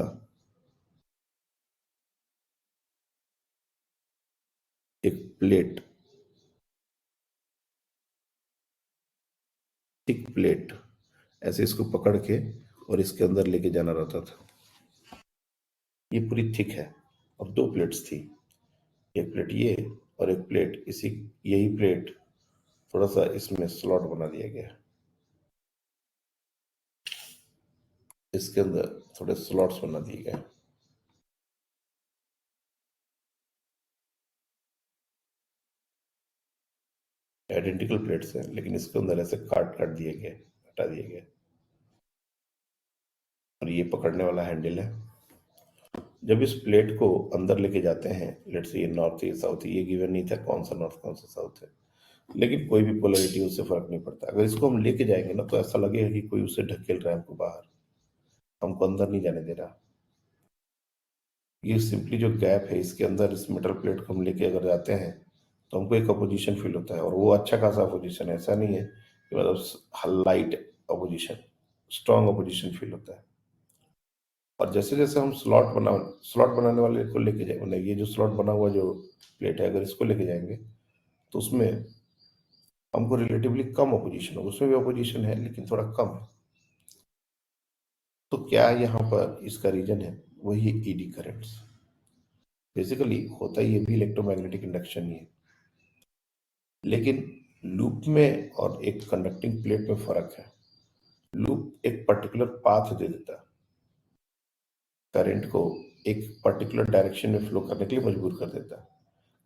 एक प्लेट, थिक प्लेट, ऐसे इसको पकड़ के और इसके अंदर लेके जाना रहता था। ये पूरी थिक है और 2 प्लेट्स थी, एक प्लेट ये और एक प्लेट इसी, यही प्लेट थोड़ा सा इसमें स्लॉट बना दिया गया, इसके अंदर थोड़े स्लॉट्स बना दिए गए। आइडेंटिकल प्लेट्स हैं लेकिन इसके अंदर ऐसे काट काट दिए गए, हटा दिए गए। और ये पकड़ने वाला हैंडल है। जब इस प्लेट को अंदर लेके जाते हैं, लेट्स से ये नॉर्थ ये साउथ, ये गिवन नहीं था कौन सा नॉर्थ कौन सा साउथ है, लेकिन कोई भी पोलरिटी उससे फर्क नहीं पड़ता। अगर इसको हम लेके जाएंगे ना तो ऐसा लगेगा कि कोई उसे ढकेल रहा है हमको बाहर, हमको अंदर नहीं जाने दे रहा। ये सिंपली जो गैप है इसके अंदर, इस मेटल प्लेट को हम लेके अगर जाते हैं तो हमको एक अपोजिशन फील होता है, और वो अच्छा खासा अपोजिशन है, ऐसा नहीं है कि मतलब light opposition, strong opposition feel होता है। और जैसे जैसे हम स्लॉट बनाने वाले को लेके जाए, मतलब ये जो स्लॉट बना हुआ जो प्लेट है, अगर इसको लेके जाएंगे तो उसमें हमको रिलेटिवली कम अपोजिशन होगा, उसमें भी अपोजिशन है लेकिन थोड़ा कम है। तो क्या यहाँ पर इसका रीजन है, वही ईडी करंट्स। बेसिकली होता ये भी इलेक्ट्रोमैग्नेटिक इंडक्शन ही है, लेकिन लूप में और एक कंडक्टिंग प्लेट में फर्क है। लूप एक पर्टिकुलर पाथ दे देता है, करंट को एक पर्टिकुलर डायरेक्शन में फ्लो करने के लिए मजबूर कर देता है,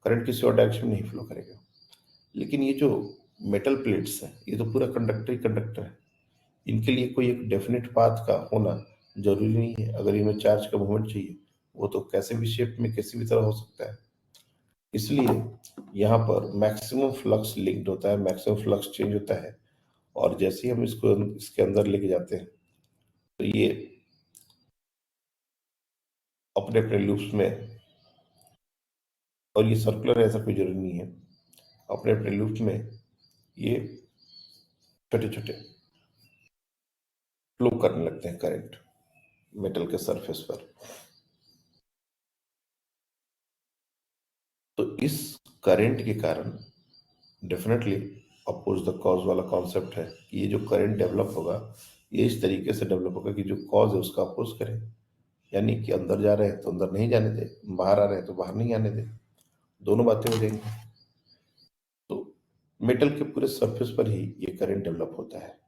करंट किसी और डायरेक्शन में नहीं फ्लो करेगा। लेकिन ये जो मेटल प्लेट्स हैं ये तो पूरा कंडक्टर ही कंडक्टर है, इनके लिए कोई एक डेफिनेट पाथ का होना जरूरी नहीं है। अगर इनमें चार्ज का मूवमेंट चाहिए वो तो कैसे भी शेप में किसी भी तरह हो सकता है। इसलिए यहाँ पर मैक्सिमम फ्लक्स लिंक्ड होता है, मैक्सिमम फ्लक्स चेंज होता है। और जैसे ही हम इसको इसके अंदर लेके जाते हैं तो ये अपने अपने लूप्स में, और ये सर्कुलर ऐसा कोई जरूरी नहीं है, अपने अपने लूप्स में ये छोटे छोटे फ्लो करने लगते हैं करंट मेटल के सरफेस पर। तो इस करंट के कारण डेफिनेटली अपोज द कॉज वाला कॉन्सेप्ट है कि ये जो करंट डेवलप होगा ये इस तरीके से डेवलप होगा कि जो कॉज है उसका अपोज करे, यानी कि अंदर जा रहे हैं तो अंदर नहीं जाने दे, बाहर आ रहे हैं तो बाहर नहीं आने दे, दोनों बातें हो जाएंगी। तो मेटल के पूरे सरफेस पर ही ये करंट डेवलप होता है,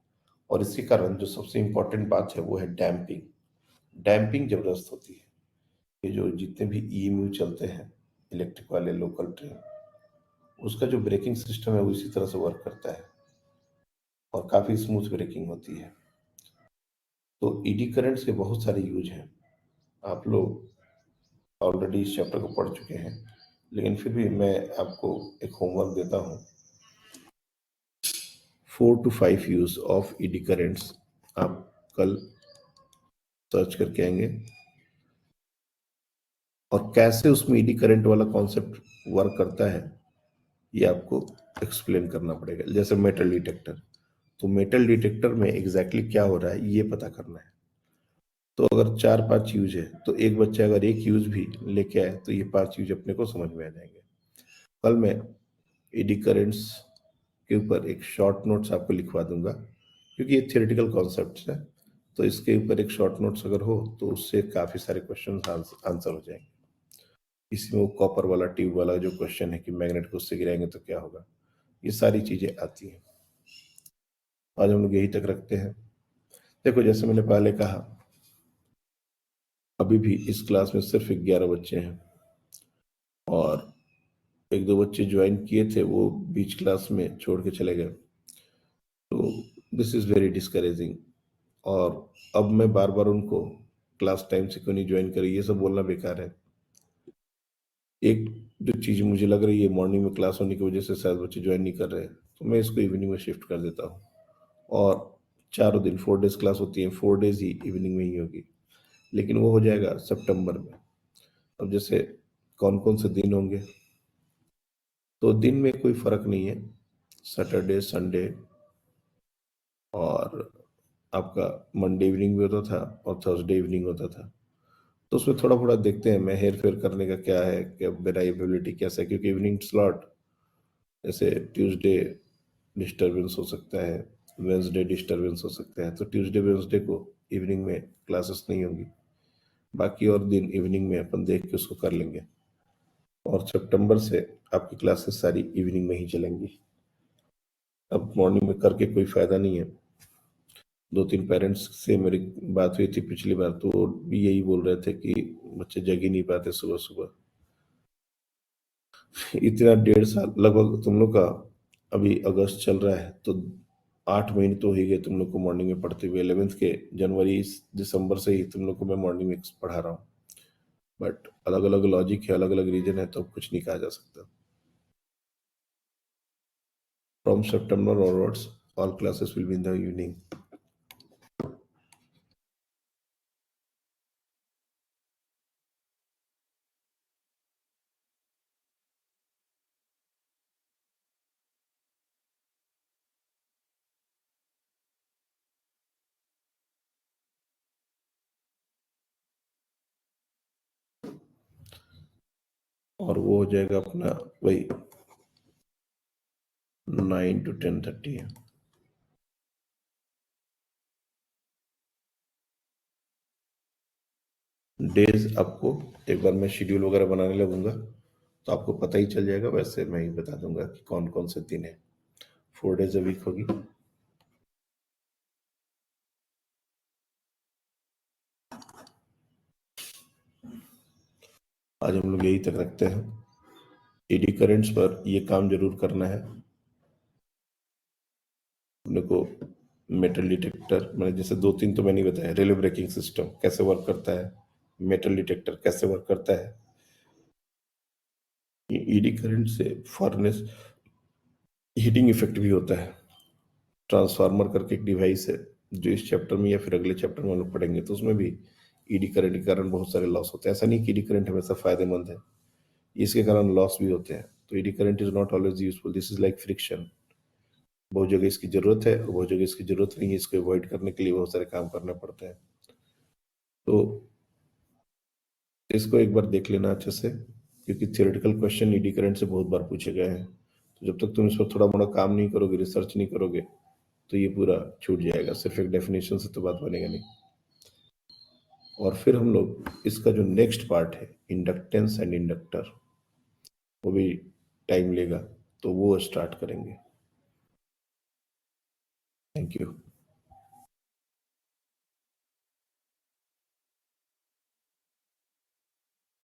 और इसके कारण जो सबसे इंपॉर्टेंट बात है वो है डैम्पिंग। डैम्पिंग जबरदस्त होती है। ये जो जितने भी ईएमयू चलते हैं इलेक्ट्रिक वाले लोकल ट्रेन, उसका जो ब्रेकिंग सिस्टम है वो इसी तरह से वर्क करता है और काफी स्मूथ ब्रेकिंग होती है। तो ईडी करंट्स के बहुत सारे यूज हैं, आप लोग ऑलरेडी इस चैप्टर को पढ़ चुके हैं, लेकिन फिर भी मैं आपको एक होमवर्क देता हूँ। 4 to 5 use of ED currents आप कल सर्च करके आएंगे, और कैसे उसमें ईडी करंट वाला कॉन्सेप्ट वर्क करता है ये आपको एक्सप्लेन करना पड़ेगा। जैसे मेटल डिटेक्टर, तो मेटल डिटेक्टर में एग्जैक्टली क्या हो रहा है ये पता करना है। तो अगर 4-5 यूज है तो एक बच्चा अगर एक यूज भी लेके आए तो ये 5 यूज अपने को समझ में आ जाएंगे। कल मैं एडी करेंट्स के ऊपर एक शॉर्ट नोट्स आपको लिखवा दूंगा, क्योंकि ये थियोरेटिकल कॉन्सेप्ट्स है, तो इसके ऊपर एक शॉर्ट नोट्स अगर हो तो उससे काफी सारे क्वेश्चन आंसर हो जाएंगे। इसमें वो कॉपर वाला ट्यूब वाला जो क्वेश्चन है कि मैग्नेट को उससे गिराएंगे तो क्या होगा, ये सारी चीजें आती हैं। आज हम लोग यही तक रखते हैं। देखो जैसे मैंने पहले कहा, अभी भी इस क्लास में सिर्फ 11 बच्चे हैं, और 1-2 बच्चे ज्वाइन किए थे वो बीच क्लास में छोड़ के चले गए, तो दिस इज वेरी डिस्करेजिंग। और अब मैं बार बार उनको क्लास टाइम से क्यों नहीं ज्वाइन करी ये सब बोलना बेकार है। एक जो चीज मुझे लग रही है मॉर्निंग में क्लास होने की वजह से शायद बच्चे ज्वाइन नहीं कर रहे हैं, तो मैं इसको इवनिंग में शिफ्ट कर देता हूँ, और चारों दिन 4 डेज क्लास होती है, 4 डेज ही इवनिंग में ही होगी, लेकिन वो हो जाएगा सितंबर में। अब जैसे कौन कौन से दिन होंगे, तो दिन में कोई फर्क नहीं है, सैटरडे संडे और आपका मंडे इवनिंग भी होता था और थर्सडे इवनिंग होता था। तो उसमें थोड़ा थोड़ा देखते हैं मैं हेर फेर करने का क्या है, क्या मेरा एबिलिटी कैसा है, क्योंकि इवनिंग स्लॉट जैसे ट्यूसडे डिस्टर्बेंस हो सकता है, वेंसडे डिस्टर्बेंस हो सकता है, तो ट्यूसडे वेंसडे को इवनिंग में क्लासेस नहीं होंगी, बाकी और दिन इवनिंग में अपन देख के उसको कर लेंगे, और सितंबर से आपकी क्लासेस सारी इवनिंग में ही चलेंगी। अब मॉर्निंग में करके कोई फायदा नहीं है। 2-3 पेरेंट्स से मेरी बात हुई थी पिछली बार, तो वो भी यही बोल रहे थे कि बच्चे जग ही नहीं पाते सुबह सुबह। इतना 1.5 साल लगभग तुम लोग का, अभी अगस्त चल रहा है तो 8 महीने तो हो ही गए तुम लोग को मॉर्निंग में पढ़ते हुए। 11th के जनवरी दिसंबर से ही तुम लोग को मैं मॉर्निंग में पढ़ा रहा हूँ, बट अलग अलग लॉजिक है, अलग अलग रीजन है, तो कुछ नहीं कहा जा सकता। From September onwards all classes will be in the evening. और वो हो जाएगा अपना वही 9 to 10:30 है। डेज आपको एक बार मैं शेड्यूल वगैरह बनाने लगूंगा तो आपको पता ही चल जाएगा, वैसे मैं ही बता दूंगा कि कौन कौन से दिन है। 4 days a week होगी। आज हम लोग यही तक रखते हैं। एडी करेंट्स पर ये काम जरूर करना है अपने को। मेटल डिटेक्टर मैंने जैसे 2-3 तो मैंने बताया, रिले ब्रेकिंग सिस्टम कैसे वर्क करता है, मेटल डिटेक्टर कैसे वर्क करता है, ईडी करंट से फर्नेस हीटिंग इफेक्ट भी होता है। ट्रांसफार्मर करके एक डिवाइस है जो इस चैप्टर में या फिर अगले चैप्टर में हम लोग पढ़ेंगे, तो उसमें भी ईडी करंट के कारण बहुत सारे लॉस होते हैं। ऐसा नहीं कि ईडी करंट हमेशा फायदेमंद है, इसके कारण लॉस भी होते हैं। तो eddy current is not always useful, this is like friction. बहुत जगह इसकी जरूरत है और बहुत जगह इसकी जरूरत नहीं है। इसको अवॉइड करने के लिए बहुत सारे काम करने पड़ते हैं। तो इसको एक बार देख लेना अच्छे से, क्योंकि थियोरेटिकल क्वेश्चन ईडी करंट से बहुत बार पूछे गए हैं। तो जब तक तुम इस पर थोड़ा मोड़ा काम नहीं करोगे, रिसर्च नहीं करोगे, तो ये पूरा छूट जाएगा। सिर्फ एक डेफिनेशन से तो बात बनेगा नहीं। और फिर हम लोग इसका जो नेक्स्ट पार्ट है, इंडक्टेंस एंड इंडक्टर, वो भी टाइम लेगा, तो वो स्टार्ट करेंगे। Thank you.